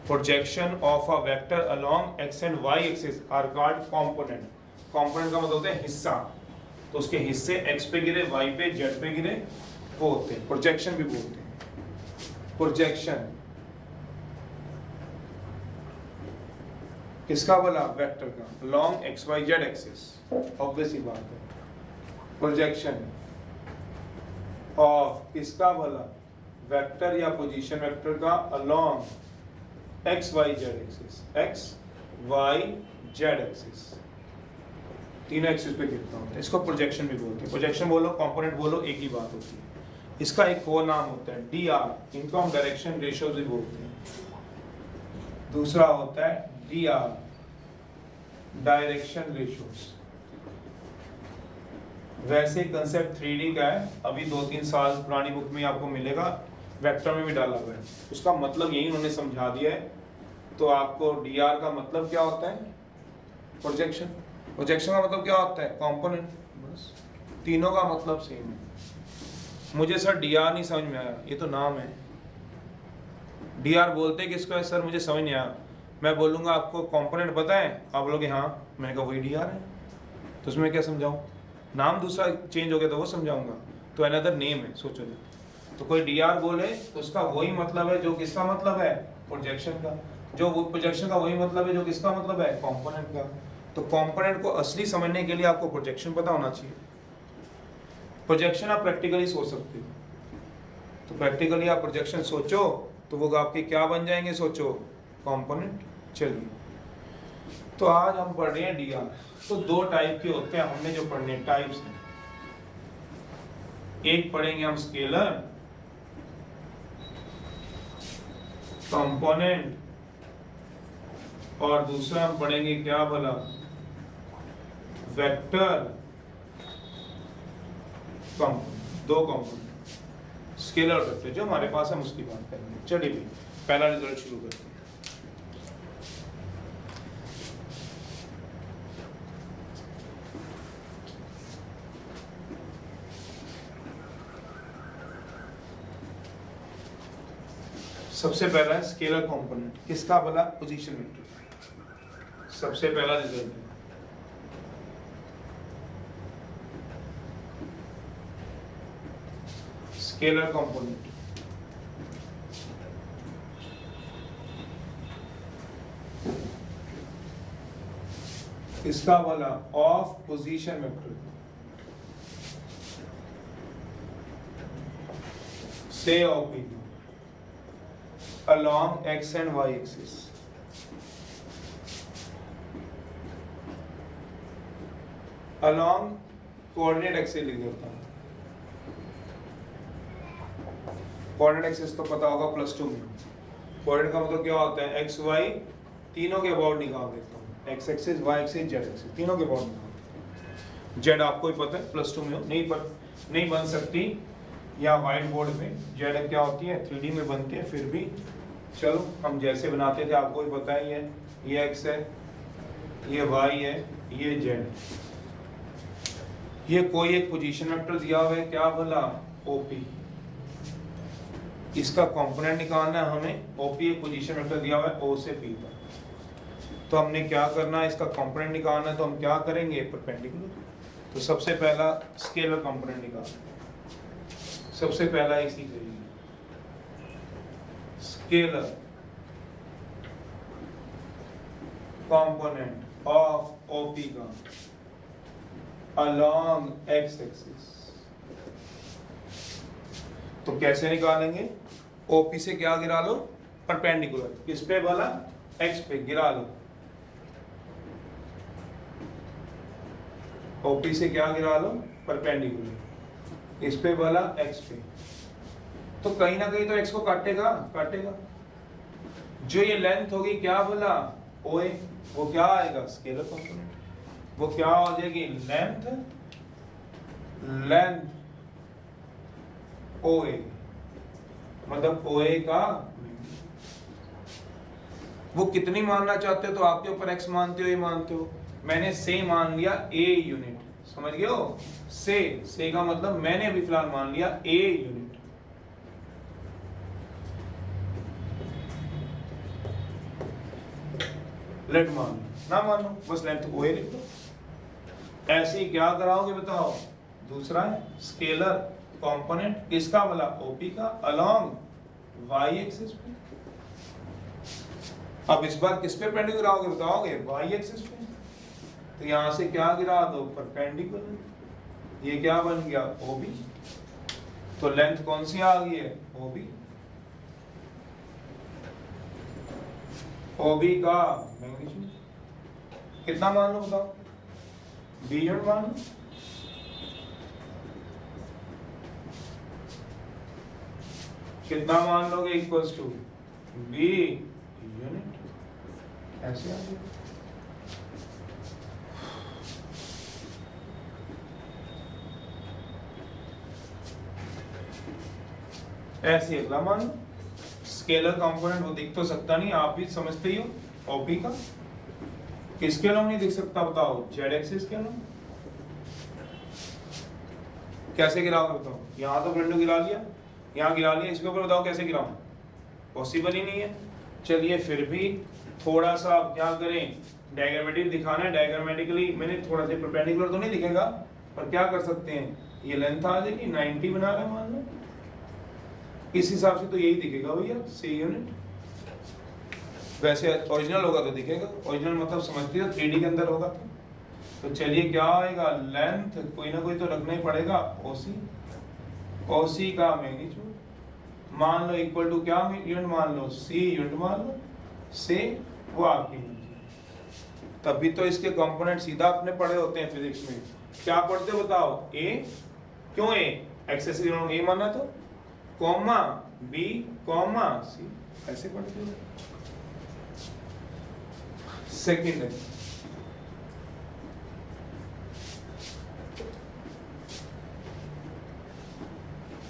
Projection of a vector along x and y axis are called component. Component का मतलब होता है हिस्सा, तो उसके हिस्से एक्स पे गिरे, वाई पे, जेड पे गिरे, वो होते हैं प्रोजेक्शन भी बोलते हैं। प्रोजेक्शन किसका बोला? वेक्टर का, along X Y Z axis. Obvious ही बात है। प्रोजेक्शन ऑफ किसका बोला? वेक्टर या पोजीशन वेक्टर का along X Y Z axis. X Y Z axis, तीनों एक्सिस पे कितना होता है, इसको प्रोजेक्शन भी बोलते हैं। प्रोजेक्शन बोलो, कंपोनेंट बोलो, एक ही बात होती है। इसका एक और नाम होता है DR, इनको हम डायरेक्शन रेशियोज भी बोलते हैं। दूसरा होता है DR, डायरेक्शन रेशियोज। वैसे कंसेप्ट 3D का है, अभी 2-3 साल पुरानी बुक में आपको मिलेगा, वेक्टर में भी डाला हुआ है। उसका मतलब यही उन्होंने समझा दिया है। तो आपको DR का मतलब क्या होता है? प्रोजेक्शन। प्रोजेक्शन का मतलब क्या होता है? कंपोनेंट। बस तीनों का मतलब सेम है। मुझे सर DR नहीं समझ में आया, ये तो नाम है। DR बोलते किसको है सर? मुझे समझ नहीं आया। मैं बोलूँगा आपको कंपोनेंट पता है, आप बोलोगे हाँ, मैंने कहा वही DR है। तो उसमें क्या समझाऊँ? नाम दूसरा चेंज हो गया तो वो समझाऊंगा। तो अनदर नेम है, सोचो। तो कोई DR बोले तो उसका वही मतलब है जो किसका मतलब है? प्रोजेक्शन का। जो वो प्रोजेक्शन का वही मतलब है जो किसका मतलब है? कंपोनेंट का। तो कंपोनेंट को असली समझने के लिए आपको प्रोजेक्शन पता होना चाहिए। प्रोजेक्शन आप प्रैक्टिकली सोच सकते हो, तो प्रैक्टिकली आप प्रोजेक्शन सोचो तो वो आपके क्या बन जाएंगे? सोचो, कंपोनेंट। चलिए तो आज हम पढ़ रहे हैं डीआर। तो दो टाइप के होते हैं, हमने जो पढ़ने टाइप्स हैं, एक पढ़ेंगे हम स्केलर कंपोनेंट, और दूसरा हम पढ़ेंगे क्या भला, वेक्टर कंपोनेंट। दो कंपोनेंट स्केलर वेक्टर जो हमारे पास है उसकी बात करेंगे। चलिए भाई पहला रिजल्ट शुरू करते हैं। सबसे पहला है स्केलर कंपोनेंट, किसका भला, पोजीशन वेक्टर। सबसे पहला रिजल्ट है स्केलर कंपोनेंट। इसका वाला ऑफ पोजीशन वेक्टर से of B along x and y axis। along coordinate axis लिख देता हूं। कोऑर्डिनेट एक्सिस तो पता होगा +2 में। कोऑर्डिनेट का मतलब क्या होता है, x y तीनों के अबाउट निकाल देता हूं, x axis y axis z axis तीनों के अबाउट निकाल। z आपको ही पता है +2 में नहीं बन सकती, या व्हाइट बोर्ड पे z क्या होती है 3D में बनती है, फिर भी चलो हम जैसे बनाते थे आपको ही पता ही है, ये x है, ये y है, ये z। ये कोई एक पोजीशन वेक्टर दिया हुआ है, क्या भला, OP। इसका कंपोनेंट निकालना है हमें, OP एक पोजीशन वेक्टर दिया हुआ है O से P पर। तो हमने क्या करना है, इसका कंपोनेंट निकालना है, तो हम क्या करेंगे, परपेंडिकुलर। तो सबसे पहला स्केलर कंपोनेंट निकालना, सबसे पहला इसी करिए स्केलर कंपोनेंट ऑफ OP का along x एक्सिस। तो कैसे निकालेंगे, OP से क्या गिरा लो, परपेंडिकुलर, किस पे वाला, x पे गिरा लो। OP से क्या गिरा लो, परपेंडिकुलर, इस पे वाला x पे। तो कहीं ना कहीं तो x को काटेगा। जो ये लेंथ होगी क्या बोला, OA, वो क्या आएगा, स्केलर कंपोनेंट। वो क्या हो जाएगी, लेंथ OA, मतलब OA का वो कितनी मानना चाहते हो, तो आपके ऊपर x मानते हो, ये मानते हो। मैंने से मान लिया A यूनिट, समझ गए हो, से का मतलब मैंने अभी फिलहाल मान लिया A यूनिट। लेट मान ना मानो, बस लेंथ OA लिख दो। ऐसे ही क्या कराओगे बताओ, दूसरा है स्केलर कंपोनेंट, किसका वाला, OP का, अलोंग y एक्सिस पे। अब इस बार किस पे पेंडिकुलर गिराओगे बताओगे, y एक्सिस पे। तो यहां से क्या गिरा दो, परपेंडिकुलर, ये क्या बन गया, OB। तो लेंथ कौन सी आ गई है, OB का मैग्नीट्यूड कितना मान लो बताओ, B यूनिट मान लो। कितना मान लोगे, इक्वल्स टू B यूनिट, ऐसे आ गया। ऐसे अगला मान लो, स्केलर कंपोनेंट वो दिख तो सकता नहीं, आप भी समझते ही हो, OP का किसके अलोंग नहीं दिख सकता बताओ, Z एक्सिस के अलोंग। कैसे गिराओगे बताओ, यहाँ तो विंडो गिरा लिया, यहाँ गिरा लिया, इसके ऊपर बताओ कैसे गिराऊं, पॉसिबल ही नहीं है। चलिए फिर भी थोड़ा सा आप क्या करें, डायग्रामेटिक दिखाना है, डायग्रामेटिकली मैंने थोड़ा सा परपेंडिकुलर तो नहीं दिखेगा, पर क्या कर सकते हैं, ये लेंथ आ जाएगी 90 बना रहे हैं मान लो, इस हिसाब से तो यही दिखेगा भैया, C यूनिट। वैसे ओरिजिनल होगा तो दिखेगा, ओरिजिनल मतलब समझती है 3D के अंदर होगा। तो चलिए क्या आएगा, लेंथ कोई ना कोई तो रखना ही पड़ेगा, OC का मैग्नीट्यूड मान लो इक्वल टू क्या यूनिट मान लो, C यूनिट मान लो, से वो आपकी तभी तो इसके कंपोनेंट सीधा अपने पढ़े होते हैं फिजिक्स में। क्या पढ़ते हो बताओ? ए, क्यों ए? एक्सेस ए माना तो कॉमा बी कॉमा सी, ऐसे पढ़ते हो। सेकंड है,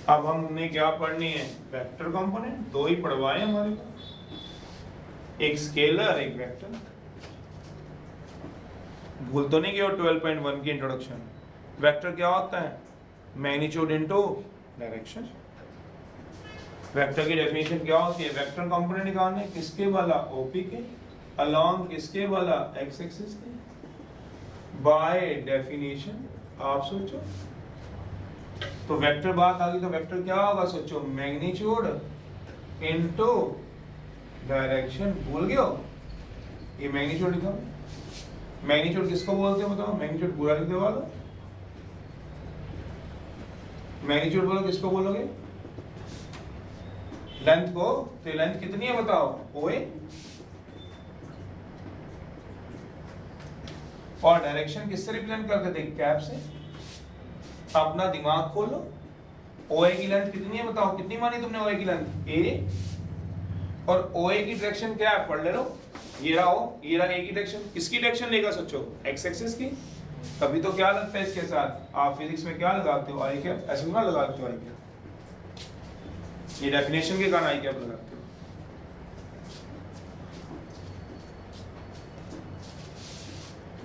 अब हमने क्या पढ़नी है? Vector component. दो ही पढ़वाए हमारे पास, एक स्केलर एक वेक्टर। भूल तो नहीं गया 12.1 की इंट्रोडक्शन। वेक्टर क्या होता है? Magnitude into direction. वेक्टर की डेफिनेशन क्या होती है? वेक्टर कंपोनेंट निकालने किसके वाला? ओपी के, अलोंग किसके वाला? एक्स एक्सिस के। बाय डेफिनेशन आप सोचो, तो वेक्टर बात आ गई, तो वेक्टर क्या होगा? सोचो, मैग्नीट्यूड इनटू डायरेक्शन। भूल गए हो? ये मैग्नीट्यूड लिखा, मैग्नीट्यूड किसको बोलते हैं बताओ? मैग्नीट्यूड पूरा लिख दो वाला। मैग्नीट्यूड बोलो, किसको बोलोगे? लेंथ को। तो लेंथ कितनी है बताओ? ओए। और डायरेक्शन किससे रिप्रेजेंट करते थे? कैप से। अपना दिमाग खोलो, ओए की लेंथ कितनी है बताओ? कितनी मानी तुमने ओए की लेंथ? ए। और ओए की डायरेक्शन क्या है? पढ़ ले लो, ये रहा हो, ये रहा ए की डायरेक्शन। किसकी डायरेक्शन लेगा सोचो? एक्स एक्सिस की। कभी तो क्या लगता है इसके साथ? आप फिजिक्स में क्या लगाते हो? आई कैप। ऐसे ना लगाते हो आई कैप, ये डेफिनेशन के कारण आई कैप लगाते हो।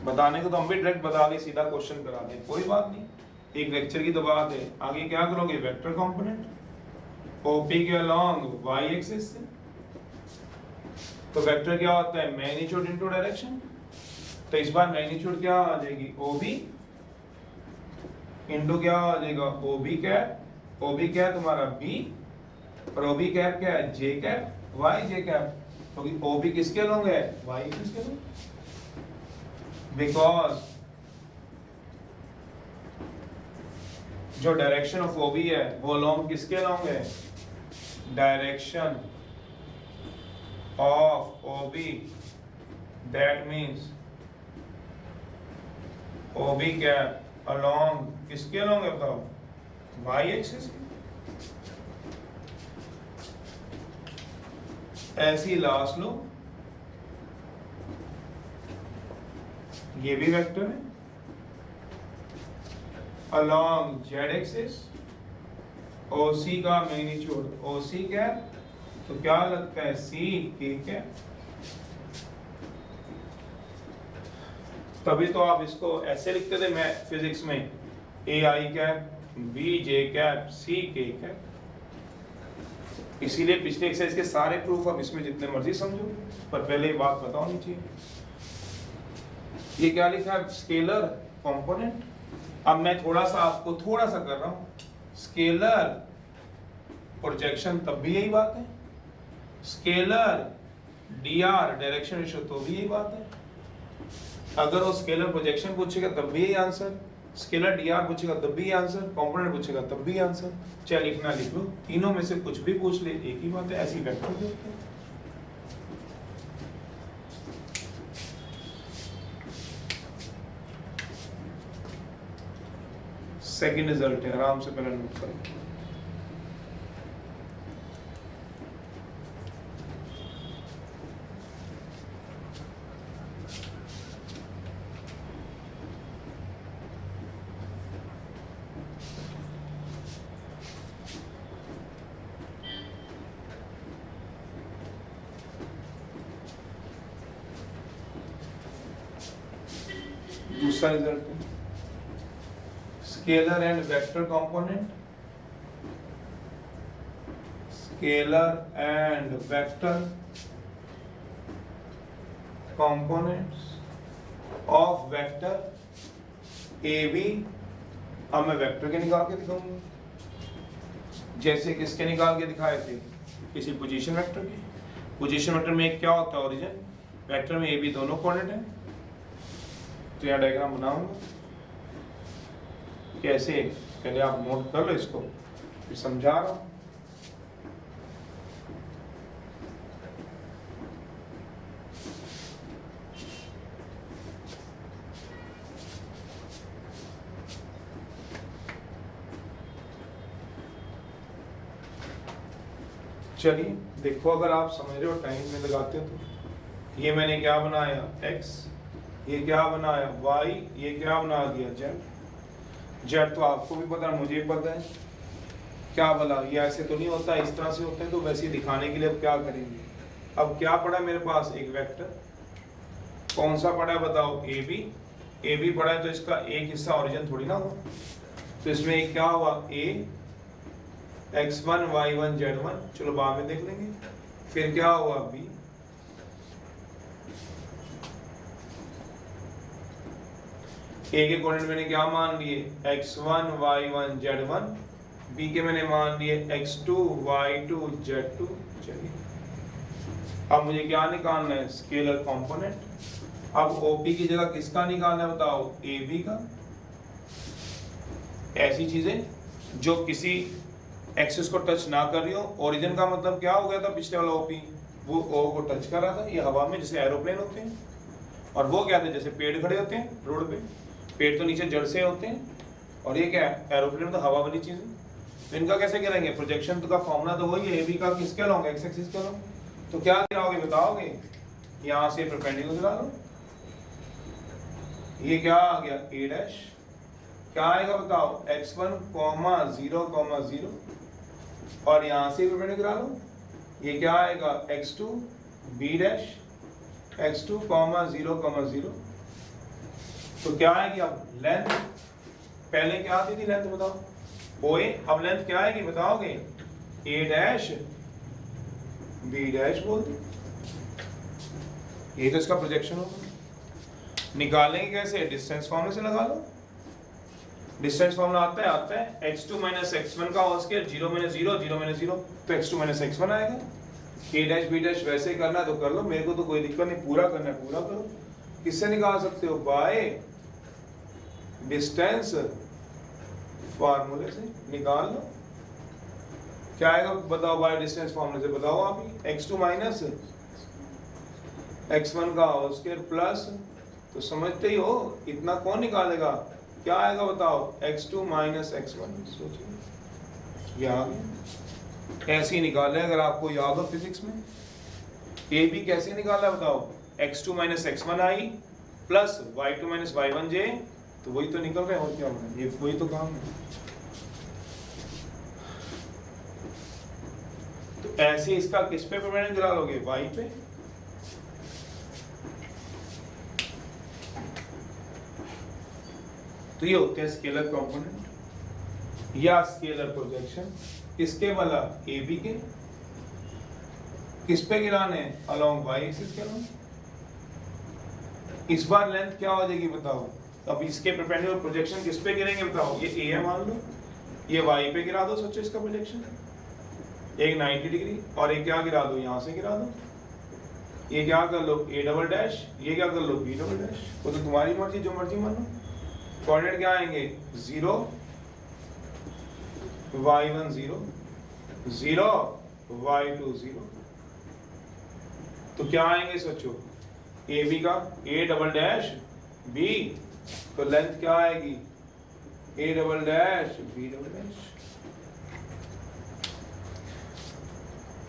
बताने को तो हम भी डायरेक्ट बता के सीधा क्वेश्चन करा दें, कोई बात नहीं, एक लेक्चर की तो बात है। आगे क्या करोगे? वेक्टर कंपोनेंट ओपी के अलोंग वाई एक्सिस से। तो वेक्टर क्या होता है? Magnitude into direction. तो इस बार मैग्नीट्यूड क्या आ जाएगी? ओबी इनटू क्या आ जाएगा? ओबी कैप। ओबी क्या है तुम्हारा? बी, और ओबी कैप क्या है? J cap, y j cap. क्योंकि ओबी किसके अलोंग है? वाई किसके अलोंग, बिकॉज जो डायरेक्शन ऑफ ओबी है वो अलोंग किसके अलोंग है? Direction of O B. That means O B cap along किसके अलोंग है बताओ? Y axis. ऐसी लास्ट लो, ये भी वेक्टर है अलोंग जेड एक्सिस। ओसी का मैग्नीट्यूड ओसी कैप, तो क्या लगता है? सी के कैप। तभी तो आप इसको ऐसे लिखते थे मैं फिजिक्स में, ए आई कैप, बी जे कैप, सी के कैप। इसीलिए पिछले एक्सरसाइज के सारे प्रूफ अब इसमें जितने मर्जी समझो, पर पहले ये बात पता होनी चाहिए। ये क्या लिखा है? Scalar component. अब मैं थोड़ा सा आपको थोड़ा सा कर रहा हूं, स्केलर प्रोजेक्शन तब भी यही बात है, स्केलर डीआर डायरेक्शन रेशियो तो भी यही बात है। अगर वो स्केलर प्रोजेक्शन पूछेगा तब भी यही आंसर, स्केलर डीआर पूछेगा तब भी आंसर, कंपोनेंट पूछेगा तब भी आंसर। चाहे लिखना लिख लो, तीनों में से कुछ भी पूछ ले एक ही बात है। ऐसी वेक्टर भी होते हैं। सेकंड रिजल्ट है, आराम से पहले नोट करो। दूसरा रिजल्ट है scalar and vector component, scalar and vector components of vector A B. अब मैं वेक्टर के निकाल के दिखाऊंगा, जैसे किसके निकाल के दिखाए थे? किसी पोजीशन वेक्टर के। पोजीशन वेक्टर में एक क्या होता है? ओरिजिन। वेक्टर में ए बी दोनों कोऑर्डिनेट है। तो यहाँ डायग्राम बनाऊंगा, कैसे? पहले आप नोट कर लो इसको, फिर समझा रहा हूं। चलिए देखो, अगर आप समझ रहे हो टाइम में लगाते हो तो ये मैंने क्या बनाया x, ये क्या बनाया y, ये क्या बना दिया z। z तो आपको भी पता है, मुझे भी पता है। क्या बोला, ये ऐसे तो नहीं होता, इस तरह से होता है। तो वैसे दिखाने के लिए अब क्या करेंगे, अब क्या पड़ा मेरे पास, एक वेक्टर। कौन सा पड़ा है बताओ, ए बी पड़ा है, तो इसका एक हिस्सा ओरिजिन थोड़ी ना हुआ। तो इसमें एक क्या हुआ, a x1 y1 z1, चलो बाद में देख लेंगे। फिर क्या हुआ b, a के कोऑर्डिनेट मैंने क्या मान लिए, x1 y1 z1, b के मैंने मान लिए x2 y2 z2। चलिए अब मुझे क्या निकालना है, स्केलर कंपोनेंट। अब OP की जगह किसका निकालना है बताओ, AB का। ऐसी चीजें जो किसी एक्सिस को टच ना कर रही हो। ओरिजिन का मतलब क्या हो गया था पिछले वाला OP, वो O को टच कर रहा था, ये हवा में जैसे एरोप्लेन होते हैं। और वो क्या थे, जैसे पेड़ खड़े होते हैं रोड पे, पेड़ तो नीचे जड़ से होते हैं, और ये क्या है, एरोप्लेन तो हवा वाली चीज है। तो इनका कैसे करेंगे, प्रोजेक्शन का फॉर्मूला तो वही है, AB का किसके अलॉन्ग, एक्स एक्सिस के अलॉन्ग। तो क्या गिराओगे बताओगे, यहाँ से परपेंडिकुलर गिरा लो। ये क्या आ गया, A डैश, क्या आएगा बताओ, x1 0 0, और यहाँ से परपेंडिकुलर गिरा लो। ये क्या आएगा, x2 B डैश, x2 0 0। तो क्या आएगी अब लेंथ, पहले क्या आती थी लेंथ बताओ, OA, अब लेंथ क्या आएगी बताओगे, A डैश B डैश बोल दो। ये तो इसका प्रोजेक्शन होगा। निकालेंगे कैसे, डिस्टेंस फॉर्मूले से लगा लो। डिस्टेंस फॉर्मूला आता है x2 - x1 का होल स्क्वायर, 0 - 0 0 - 0, तो x2 - x1 आएगा। A डैश B डैश वैसे करना है तो कर लो, मेरे को तो कोई दिक्कत नहीं, पूरा करना है पूरा करो। किससे निकाल सकते हो, बाय डिस्टेंस फॉर्मूले से निकाल लो। क्या आएगा बताओ, बाय डिस्टेंस फॉर्मूले से बताओ आप ही, x2 - x1 का होल स्क्वायर प्लस, तो समझते ही हो, इतना कौन निकालेगा, क्या आएगा बताओ, x2 - x1। सोचिए, याद ऐसे ही निकाले, अगर आपको याद हो फिजिक्स में। ए बी कैसे निकाला बताओ, x2 - x1 आई प्लस y2 - y1 j, तो वही तो निकल रहे हैं, और क्या हो रहा है, ये वही तो काम है। तो ऐसे इसका किस पे परपेंडिकुलर गिरा लोगे, y पे। तो ये होते हैं स्केलर कंपोनेंट या स्केलर प्रोजेक्शन। किसके वाला, ए बी के, किस पे गिराने, अलोंग y एक्सिस के अलोंग। इस बार लेंथ क्या हो जाएगी बताओ, अब इसके परपेंडिकुलर प्रोजेक्शन किस पे गिरेंगे बताओ, ये ए है मान लो, ये y पे गिरा दो, सोचो इसका प्रोजेक्शन एक 90 डिग्री, और एक क्या गिरा दो, यहाँ से गिरा दो। ये क्या कर लो, A डबल डैश, ये क्या कर लो, B डबल डैश। वो तो तुम्हारी मर्जी, जो मर्जी मानो। कोऑर्डिनेट क्या आएंगे, 0 y1 0 0 y2 0। तो क्या आएंगे सोचो, ए बी का A डबल डैश B, तो लेंथ क्या आएगी, A double dash B double dash.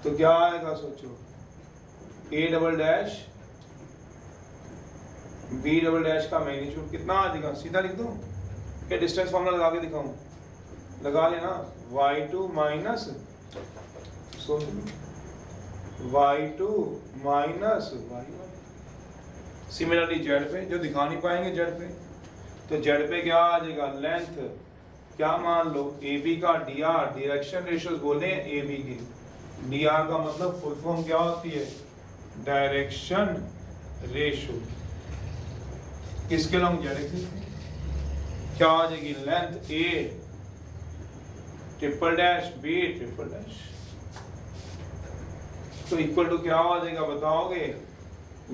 तो क्या आएगा सोचो, A double dash B double dash का मैग्नीट्यूड कितना आ जाएगा, सीधा लिख दो, क्या डिस्टेंस फॉर्मूला लगा के दिखाऊं, लगा लेना, y2 minus y2 minus y1। Similarly z पे, जो दिखा नहीं पाएंगे z पे, तो z पे क्या आ जाएगा, लेंथ क्या मान लो, AB का dr, डायरेक्शन रेशियोज बोले हैं AB की, dr का मतलब फुल फॉर्म क्या होती है, डायरेक्शन रेशियो। किसके लॉन्ग, z एक्सिस पे। क्या आ जाएगी, length A triple dash B triple dash, तो इक्वल टू क्या आ जाएगा बताओगे,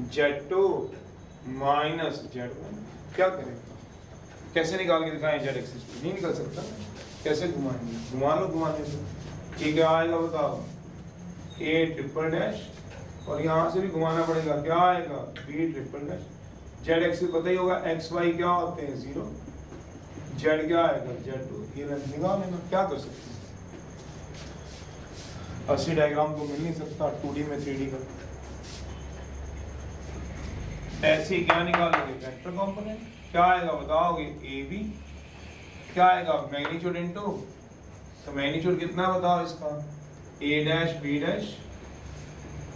z2 माइनस z1। क्या करें, कैसे निकाल के दिखाएं, z एक्सिस पे नहीं निकल सकता, कैसे घुमाएंगे, घुमा लो, घुमाने से ये क्या आएगा बताओ, A ट्रिपल डैश, और यहाँ से भी घुमाना पड़ेगा, क्या आएगा, B triple dash. z axis पता ही होगा, x y क्या होते हैं 0, z क्या आएगा z2, ये लेंथ निकाल लेना, क्या कर सकते हैं। असली डायग्राम तो मिल नहीं सकता 2D में 3D का। ऐसे ही क्या निकालोगे, वेक्टर कंपोनेंट। क्या आएगा बताओगे, ए बी। क्या आएगा, मैग्नीट्यूड इनटू, तो मैग्नीट्यूड कितना बताओ इसका, ए डैश बी डैश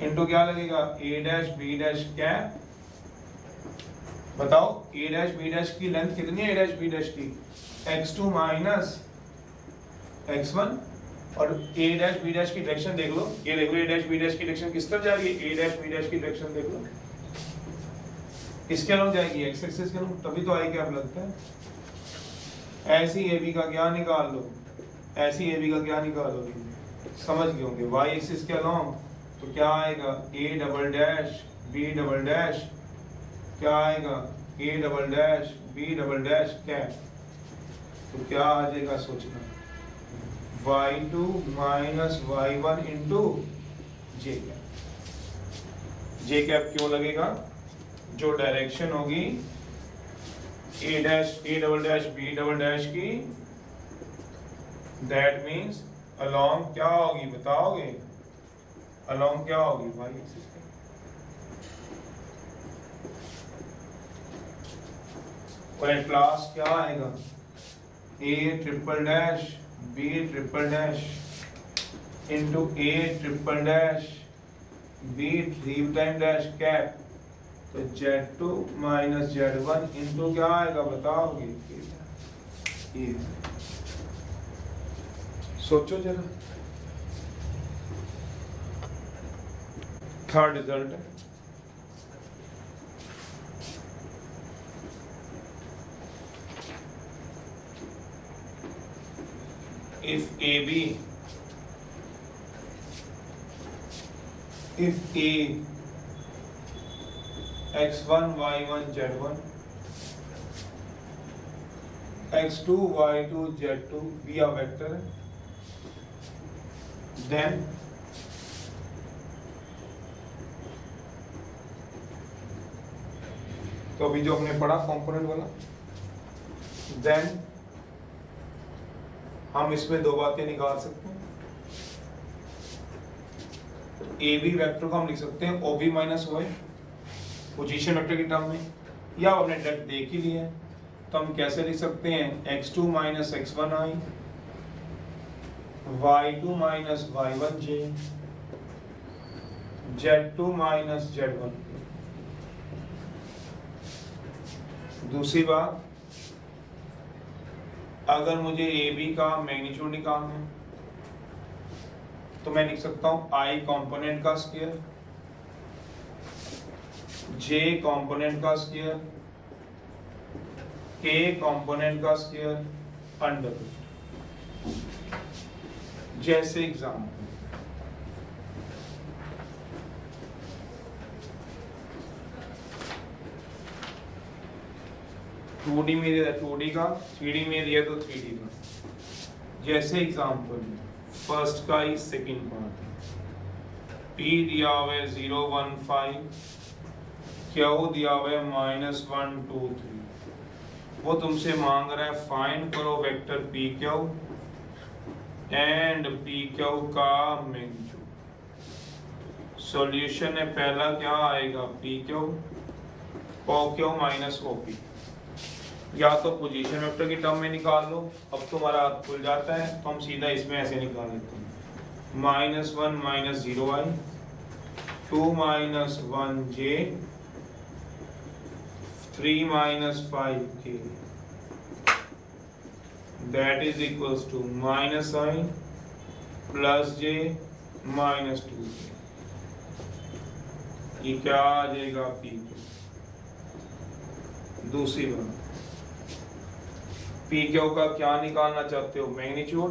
इनटू क्या लगेगा, ए डैश बी डैश कैप। बताओ ए डैश बी डैश की लेंथ कितनी है, ए डैश बी डैश की x2 माइनस x1, और ए डैश बी डैश की डायरेक्शन देख लो, ये देख लो ए डैश बी डैश की डायरेक्शन किस तरफ जा रही है, ए डैश बी डैश की डायरेक्शन देख लो किसके अलॉन्ग जाएगी, एक्स एक्सिस के अलॉन्ग, तभी तो आई कैप लगता है। ऐसी ए बी का क्या निकाल लो, ऐसी ए बी का क्या निकालोगे, समझ गए होंगे, वाई एक्सिस के अलॉन्ग तो क्या आएगा, A double dash B double dash, क्या आएगा A double dash B double dash cap, तो क्या आ जाएगा सोचना, y2 minus y1 into J cap. J cap क्यों लगेगा, जो डायरेक्शन होगी A dash A double dash B double dash की, दैट मीन्स अलोंग क्या होगी बताओगे, अलोंग क्या होगी, y एक्सिस पे। और एट लास्ट क्या आएगा, A triple dash B triple dash into A triple dash B 3 time dash cap, तो Z2 माइनस Z1 इंटू क्या आएगा बताओगे, ये सोचो जरा। थर्ड रिजल्ट है, if AB, if A x1 y1 z1 x2 y2 z2 be a vector है, then तो अभी जो हमने पढ़ा कंपोनेंट वाला, then हम इसमें दो बातें निकाल सकते हैं, ए बी वेक्टर को हम लिख सकते हैं O B minus y position vector की टर्म में, या हमने डायरेक्ट देख ही लिया है, तो हम कैसे लिख सकते हैं, x2 minus x1 i, y2 minus y1 j, z2 minus z1। दूसरी बात, अगर मुझे ए बी का मैग्नीट्यूड निकालना है तो मैं लिख सकता हूं आई कंपोनेंट का स्क्वायर, जे कंपोनेंट का स्क्वायर, के कंपोनेंट का स्क्वायर अंडर। जैसे एग्जाम्पल, 2D में दिया 2D का, 3D में दिया तो 3D का। जैसे एग्जाम्पल फर्स्ट का ही सेकंड पार्ट, P दिया हुआ है 015, Q दिया हुआ है -123। वो तुमसे मांग रहा है फाइंड करो वेक्टर PQ एंड PQ का मैग्नीट्यूड। सॉल्यूशन है पहला क्या आएगा, PQ OQ माइनस OP, या तो पोजीशन वेक्टर की टर्म में निकाल लो, अब तुम्हारा खुल जाता है तो हम सीधा इसमें ऐसे निकाल लेते हैं, -1 minus 0i 2 minus 1j 3 minus 5k that is equals to -i plus j minus 2k। ये क्या आ जाएगा P। दूसरी बात, PQ का क्या निकालना चाहते हो, मैग्नीट्यूड,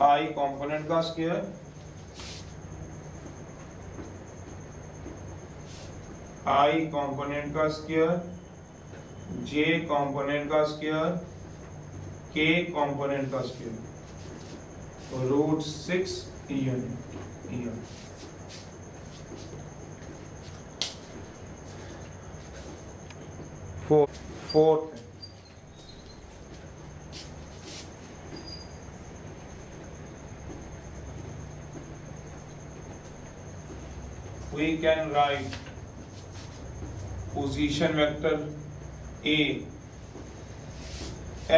I कंपोनेंट का स्क्वायर, I कंपोनेंट का स्क्वायर, J कंपोनेंट का स्क्वायर, K कंपोनेंट का square, √6 unit. Fourth we can write position vector A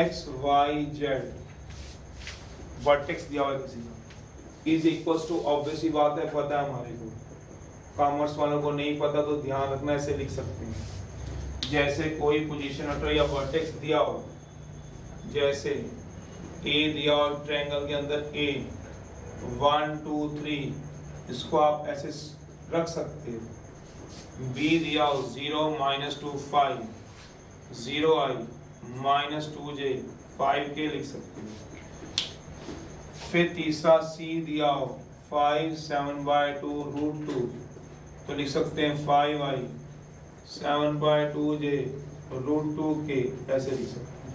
x y z vertex दिया हुआ है किसी का इज इक्वल्स टू, ऑब्वियस ही बात है, पता है हमारे को, कॉमर्स वालों को नहीं पता तो ध्यान रखना, ऐसे लिख सकते हैं जैसे कोई पोजीशन वेक्टर या वर्टेक्स दिया हो, जैसे ए दिया और ट्रायंगल के अंदर ए 1 2 3, इसको आप ऐसे रख सकते हो। बी दिया हो 0 -2 5 0i -2j 5k लिख सकते हो। फिर तीसरा सी दिया हो 5 7/2 √2, तो लिख सकते हैं 5i 7/2j √2k, ऐसे लिख सकते हैं।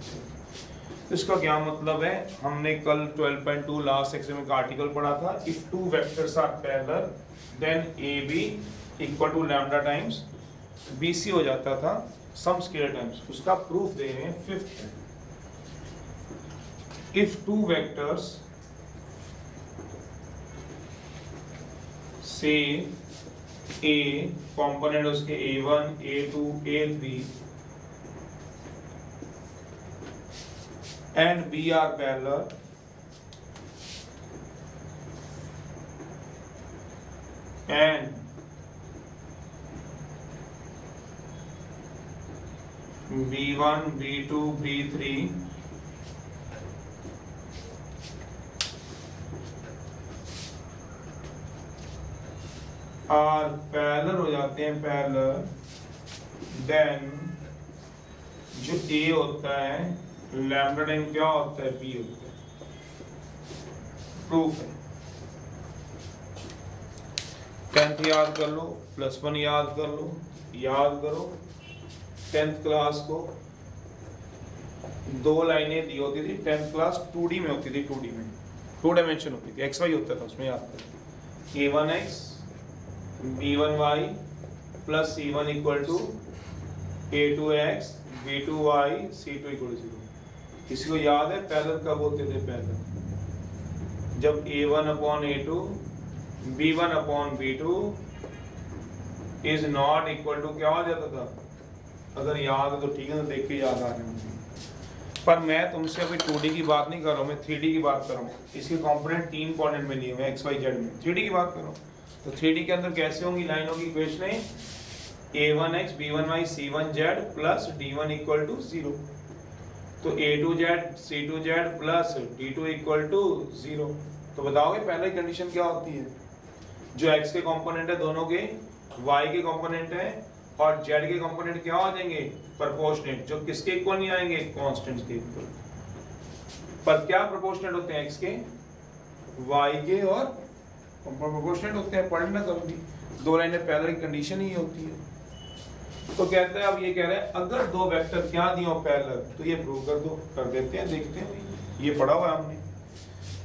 इसका क्या मतलब है, हमने कल 12.2 लास्ट सेक्शन में आर्टिकल पढ़ा था, if two vectors are parallel then AB equal to lambda times BC हो जाता था सम स्केलर टाइम्स। उसका प्रूफ दे रहे हैं फिफ्थ है, इफ टू वेक्टर्स से A कंपोनेंट उसके A1 A2 A3 and B are parallel and B1 B2 B3 are parallel हो जाते हैं, पैरेलल, देन जो A होता है लैम्डा टाइम क्या होता है, B होता है। प्रूफ है, 10th याद कर लो, +1 याद कर लो, याद करो 10th क्लास को 2 लाइनें दी होती थी, 10th क्लास 2D में होती थी, 2D में 2 डायमेंशन होती थी, XY होता था उसमें, याद करो A1x B1y plus C1 equal to A2x B2y C2 equal to 0। किसी को याद है पैरेलल कब होते थे? पैरेलल जब A1/A2 B1/B2 is not equal to क्या हो जाता था? अगर याद है तो ठीक है, तो देख के याद आ रहे हैं। पर मैं तुमसे अभी 2D की बात नहीं कर रहा हूँ, मैं 3D की बात कर रहा हूँ। इसके कंपोनेंट 3 कंपोनेंट में लिए हुए एक्स वाई जेड में, 3D की बात कर रहा हूँ। तो 3D के अंदर कैसे होंगी लाइनों की equation? A1x B1y C1z plus D1 equal to 0, तो A2z C2z plus D2 equal to 0। तो बताओगे पहले कंडीशन क्या होती है? जो x के कंपोनेंट है दोनों के, y के कंपोनेंट है और z के कंपोनेंट क्या हो जाएंगे? प्रोपोर्शनेट। जो किसके इक्वल नहीं आएंगे? कांस्टेंट्स के इक्वल। पर क्या प्रोपोर्शनेट होते हैं? x के y के और प्रोपोर्शनेट होते हैं। पढ़ना कभी 2 लाइनें पहले की कंडीशन ही होती है। तो कहते हैं, अब ये कह रहे हैं अगर 2 वेक्टर क्या दिए हो पैरेलल, तो ये प्रूव कर दो। कर देते हैं, देखते हैं। ये पढ़ा हुआ है हमने।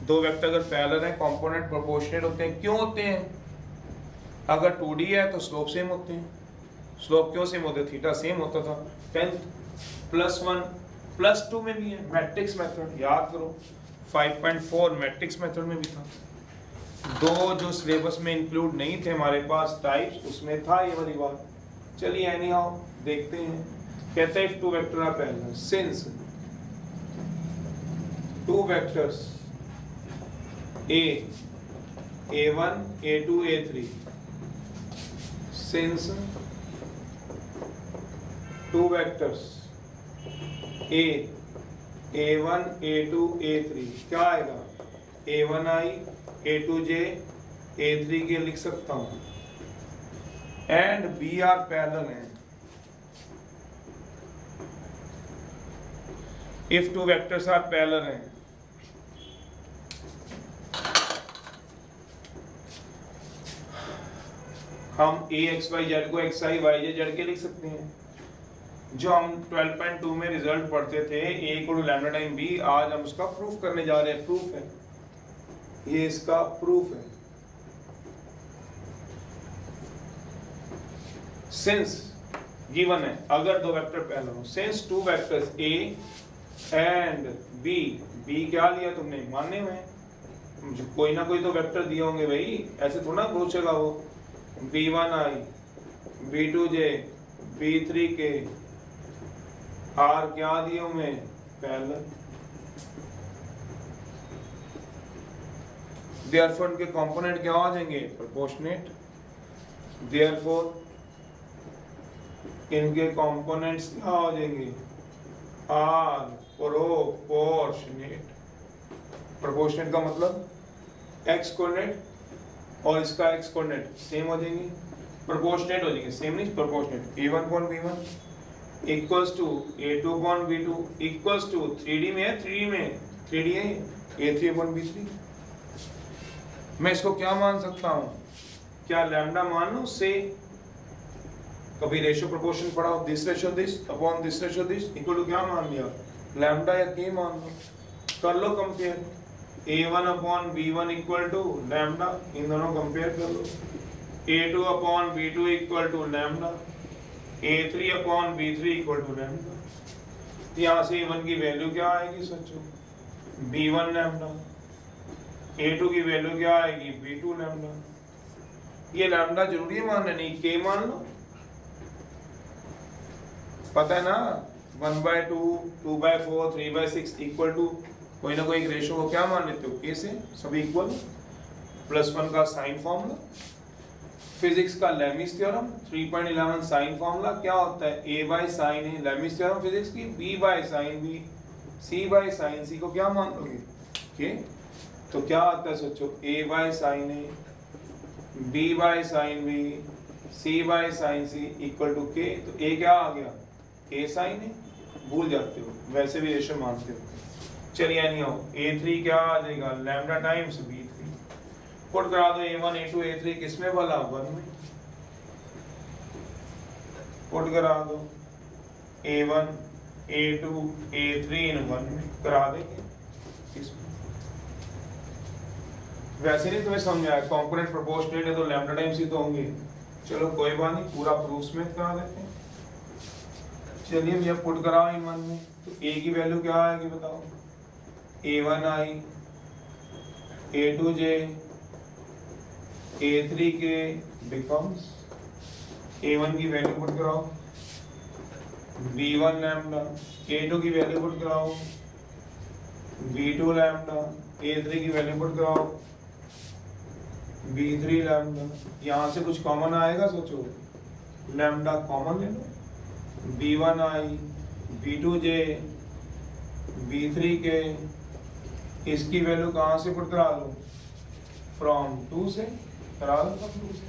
2 वेक्टर अगर पैरेलल है, कंपोनेंट प्रोपोर्शनेट होते हैं। क्यों होते हैं? अगर 2D है तो स्लोप सेम होते हैं। स्लोप क्यों सेम होते? थीटा सेम होता था। 10th +1 +2 में भी है, मैट्रिक्स मेथड याद करो। 5.4 मैट्रिक्स मेथड में भी था। 2 जो सिलेबस में इंक्लूड नहीं थे हमारे पास टाइप्स, उसमें था ये वाली बात। चलिए एनी हाउ देखते हैं। कहते हैं 2 vector are parallel since 2 vectors A1 A2 A3 since 2 vectors A1 A2 A3 क्या आएगा? A1i A2j A3k लिख सकता हूं। एंड B आर पैरेलल है। इफ 2 वेक्टर्स आर पैरेलल हैं, हम AXYZ को XIYJ के लिख सकते हैं। जो हम 12.2 में रिजल्ट पढ़ते थे A = लैम्डा टाइम B, आज हम उसका प्रूफ करने जा रहे हैं। प्रूफ है ये, इसका प्रूफ है। सिंस गिवन है, अगर 2 वेक्टर पैरेलल हो, since 2 vectors A and B क्या लिया तुमने? माने हुए हैं। कोई ना कोई तो वेक्टर दिए होंगे भाई, ऐसे थोड़ा पूछेगा वो। B1I B2J B3K R क्या दिया मैं पैरेलल। देयरफॉर के कंपोनेंट क्या आ जाएंगे प्रोपोर्शनेट। देयरफॉर इनके कंपोनेंट्स क्या हो जाएंगे आर प्रोपोर्शनेट। प्रोपोर्शनेट का मतलब एक्स कोऑर्डिनेट और इसका एक्स कोऑर्डिनेट सेम हो जाएंगे, प्रोपोर्शनेट हो जाएंगे, सेम नहीं proportionate. a1 upon b1 equals to a2 upon b2 equals to 3D में है, 3D है a3 अपॉन b3। मैं इसको क्या मान सकता हूँ, क्या लैम्डा मान लूं से कभी रेशियो प्रोपोर्शन पढ़ा this ratio this upon this ratio this equal to क्या मान लिया लैम्डा या के मान लो, कर लो compare. a1 upon b1 equal to lambda, इन दोनों कंपेयर कर लो। a2 upon b2 equal to lambda, a3 upon b3 equal to lambda. यहाँ से a1 की वैल्यू क्या आएगी सोचो b1 लैम्डा, a2 की वैल्यू क्या आएगी b2 लैम्डा। ये लैम्डा जरूरी है मानना, नहीं के मान लो, पता है ना 1/2 2/4 3/6 इक्वल टू कोई ना कोई एक रेशियो को क्या मान लेते हो के से, सभी इक्वल। +1 का साइन फॉर्मूला, फिजिक्स का लेमिस थ्योरम 3.11 साइन फॉर्मूला क्या होता है a by sine A, Lami's theorem physics की b by sine B, c by sine C को क्या मान लोगे के। तो क्या आता है सोचो a by sine A, b by sine B, c by sine C equal to K. तो a क्या आ गया a साइन ए, भूल जाते हो वैसे भी रेशियो मानते हो। चलिए नहीं हो a3 क्या आ जाएगा लैम्डा टाइम्स b3। पुट करा दो a1 a2 a3 किसमें वाला 1 में, पुट करा दो a1 a2 a3 इन 1 में करा देंगे इसमें। वैसे नहीं तुम्हें समझ आया कंपोनेंट प्रोपोर्शनेट है तो लैम्डा टाइम्स ही तो होंगे। चलो कोई बात नहीं, पूरा प्रूफ समेत करा देते हैं। चलिए भैया पुट कराओ इन 1 में, तो a की वैल्यू क्या आएगी बताओ a1i a2j a3k becomes a1 की वैल्यू पुट कराओ b1 लैम्डा, a2 की वैल्यू पुट कराओ b2 लैम्डा, a3 की वैल्यू पुट कराओ b3 लैम्डा। यहाँ से कुछ कॉमन आएगा सोचो, लैम्डा कॉमन ले लो, b1i b2j b3k, इसकी वैल्यू कहाँ से पुट करा लो फ्रॉम 2 से करा लो, फ्रॉम 2 से।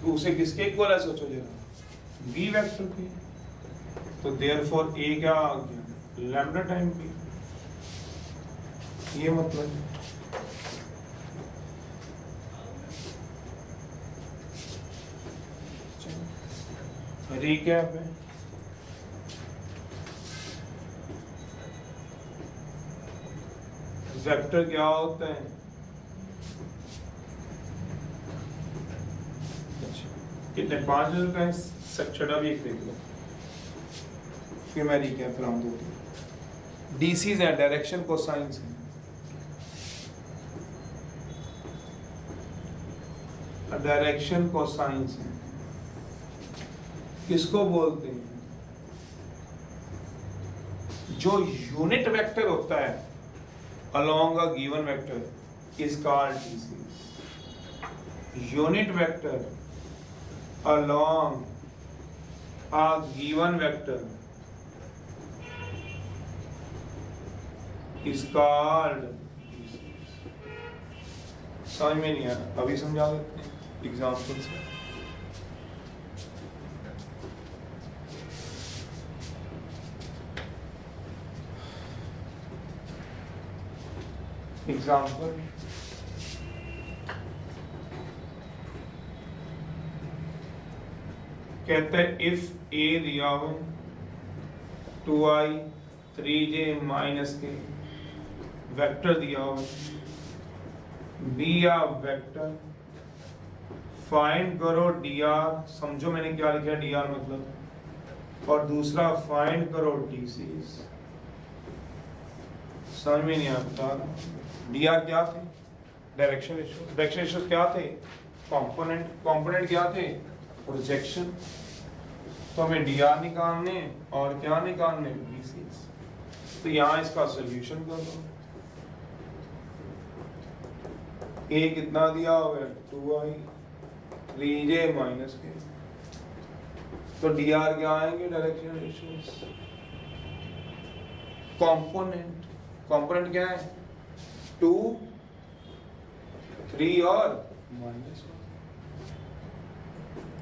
2 से किसके इक्वल है सोचो जरा b वेक्टर के। तो देयरफॉर a क्या आ गया लैम्डा टाइम b, ये मतलब रीकैप है। वेक्टर क्या होता है, कितने 5 नजर का है, छठा भी एक देख लो फिर मैं रीकैप कराऊं दो। डीसीज है डायरेक्शन कोसाइंस है, डायरेक्शन कोसाइंस है, किसको बोलते हैं जो यूनिट वेक्टर होता है along a given vector is called DCs. Unit vector along a given vector is called DCs. समझ में नहीं आया, अभी समझा देते हैं एग्जाम्पल से। एग्जाम्पल कहते हैं इफ a दिया हो 2i 3j माइनस के, वेक्टर दिया हो b या वेक्टर, फाइंड करो dr, समझो मैंने क्या लिखा dr मतलब, और दूसरा फाइंड करो dc's। समझ में नहीं आता डी आर क्या थे डायरेक्शन रेशियो, डायरेक्शन रेशियो क्या थे कंपोनेंट क्या थे? प्रोजेक्शन। तो हमें dr निकालने और क्या निकालने? dc। तो यहाँ इसका सोल्यूशन कर दो। a कितना दिया हुआ है? 2i 3j minus k। तो dr क्या आएंगे? Direction ratios. कंपोनेंट क्या है? 2 3 और -1।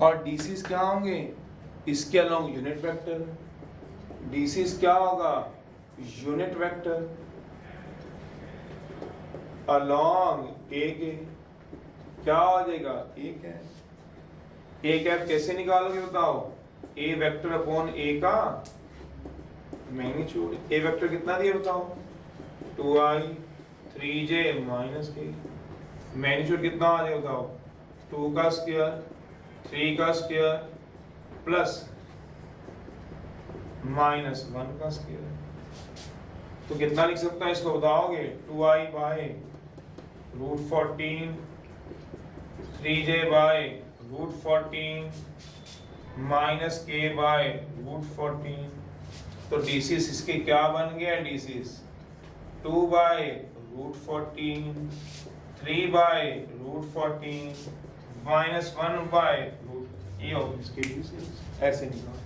और डीसीज क्या होंगे? इसके अलोंग यूनिट वेक्टर। डीसीज क्या होगा? यूनिट वेक्टर अलोंग ए के। क्या हो जाएगा? A cap. ए कैप कैसे निकालोगे बताओ? ए वेक्टर अपॉन ए का मैग्नीट्यूड। ए वेक्टर कितना दिया बताओ? 2i 3j minus k। Magnitude कितना आ जाएगा बताओ? 2 का स्क्वायर 3 का स्क्वायर प्लस -1 का स्क्वायर। तो कितना लिख सकता है इसको बताओगे? 2i by √14 3j by √14 minus k by √14। तो डीसीस इसके क्या बन गया? डीसीस 2 बाय √14 3 बाय √14 -1 बाय ये हो इसके डीसीस। ऐसे निकाल।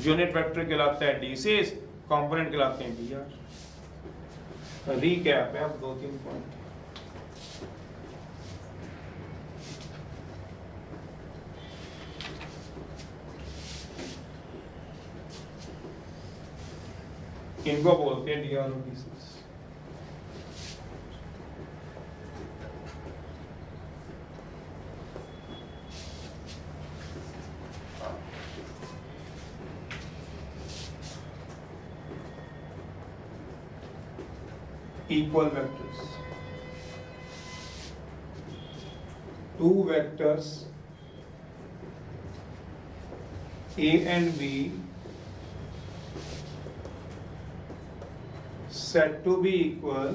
यूनिट वेक्टर कहलाता है डीसीस, कंपोनेंट कहलाते हैं डीआर। रीकैप है अब 2-3 पॉइंट। इनको बोलते हैं डीआर और डीसीस। Equal vectors. Two vectors A and B said to be equal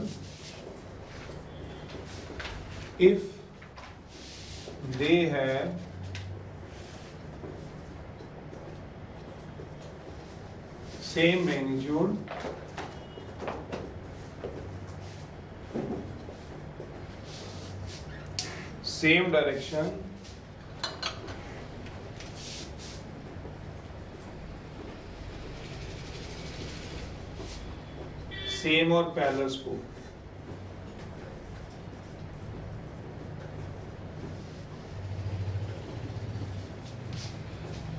if they have same magnitude, same direction, same और parallel scope.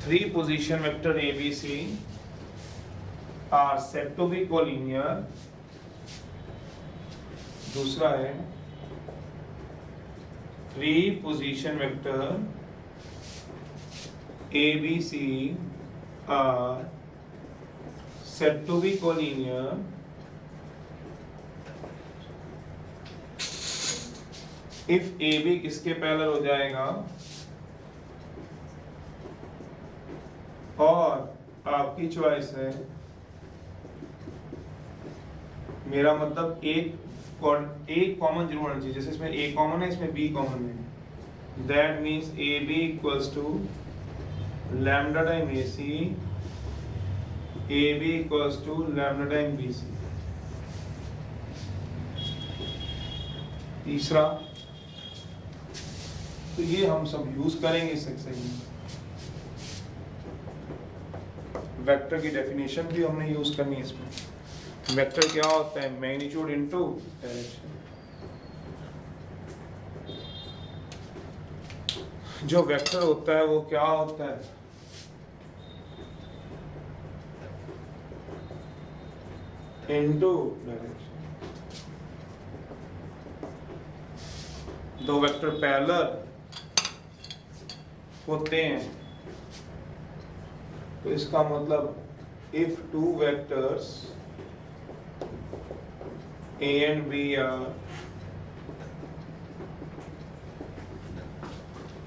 Three position vector A B C are said to be collinear. दूसरा है three position vector A B C are said to be collinear if A B किसके parallel हो जाएगा? और आपकी choice है, मेरा मतलब एक कॉमन जरूर होना चाहिए। जैसे इसमें ए कॉमन है, इसमें बी कॉमन है। That means A B equals to lambda time A C, A B equals to lambda time B C. तीसरा, तो ये हम सब यूज करेंगे इस एक्सरसाइज में। वेक्टर की डेफिनेशन भी हमने यूज करनी है इसमें। वेक्टर क्या होता है? Magnitude into direction. जो वेक्टर होता है वो क्या होता है? Into direction. दो वेक्टर पैरेलल होते हैं तो इसका मतलब if two vectors A and B are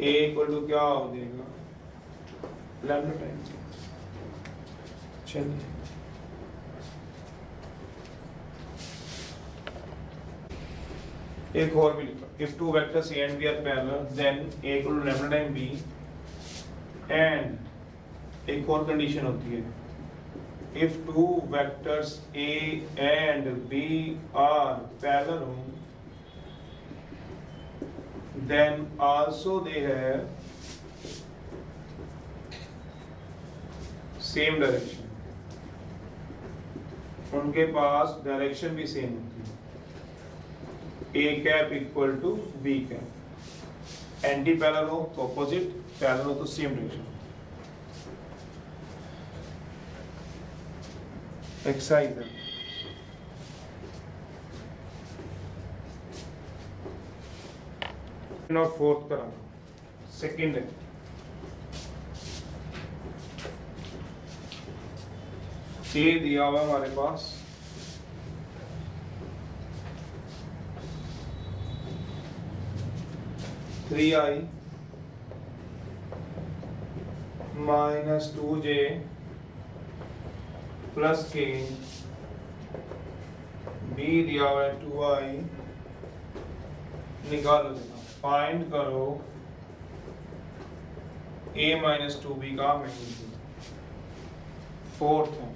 A equal to क्या हो जाएगा? Lambda time. चलिए एक और भी लिखा, if two vectors A and B are parallel then A equal to lambda time B and एक और कंडीशन होती है, if two vectors A and B are parallel then also they have same direction, उनके पास direction भी same होती है, A cap equal to B cap, anti parallel हो तो ऑपोजिट, पैरेलल हो तो सेम डायरेक्शन। एक्सरसाइज है फोर्थ करा, सेकंड है, ए दिया हुआ हमारे पास, थ्री आई minus 2j plus K, B दिया हुआ है 2i, निकालो देना, फाइंड करो a माइनस 2b का मैग्नीट्यूड। फोर्थ है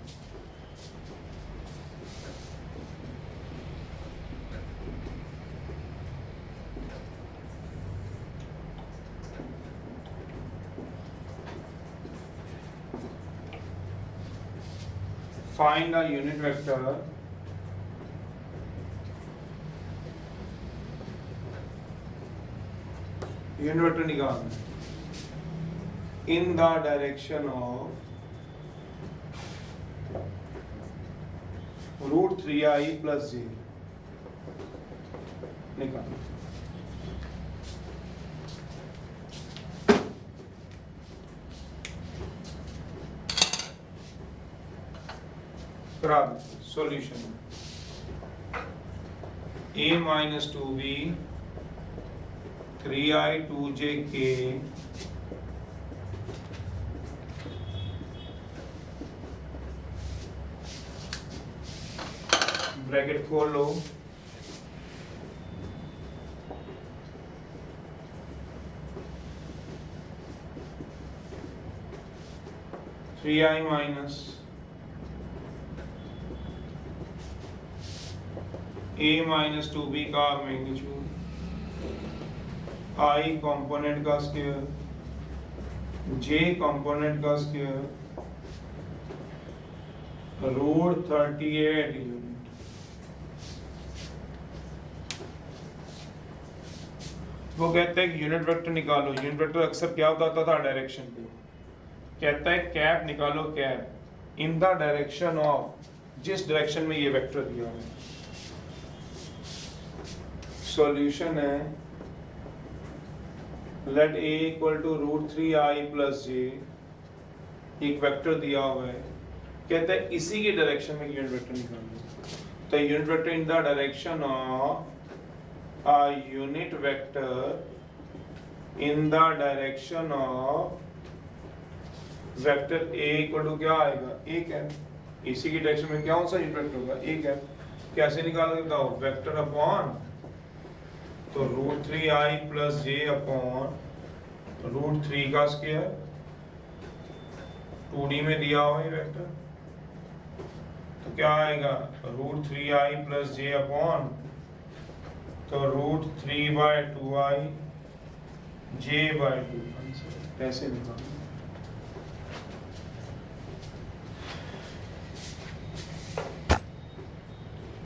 find a unit vector निकालना in the direction of root 3i plus j, निकालना। Solution a minus 2b 3i 2j k bracket खोल लो, three I minus a minus 2b का magnitude, i component का square, j component का square, root 38 unit. वो कहता है कि यूनिट वेक्टर निकालो, यूनिट वेक्टर अक्सर क्या बताता था, डायरेक्शन पे, कहता है कैप निकालो, cap in the direction of, जिस डायरेक्शन में ये वेक्टर दिया है। सॉल्यूशन है let a equal to root 3i plus j, एक वेक्टर दिया हुआ है, कहता है इसी की डायरेक्शन में यूनिट वेक्टर निकालना, तो unit vector in the direction of a unit vector in the direction of vector a equal to क्या आएगा, a कैप, इसी की डायरेक्शन में क्या सा यूनिट वेक्टर होगा, a कैप। कैसे निकालोगे बताओ, वेक्टर अपॉन, तो root 3i plus j upon root 3 का स्क्वायर, 2D में दिया हुआ है वेक्टर, तो क्या आएगा, root 3i plus j upon, तो रूट 3/2i j/2, ऐसे निकालो।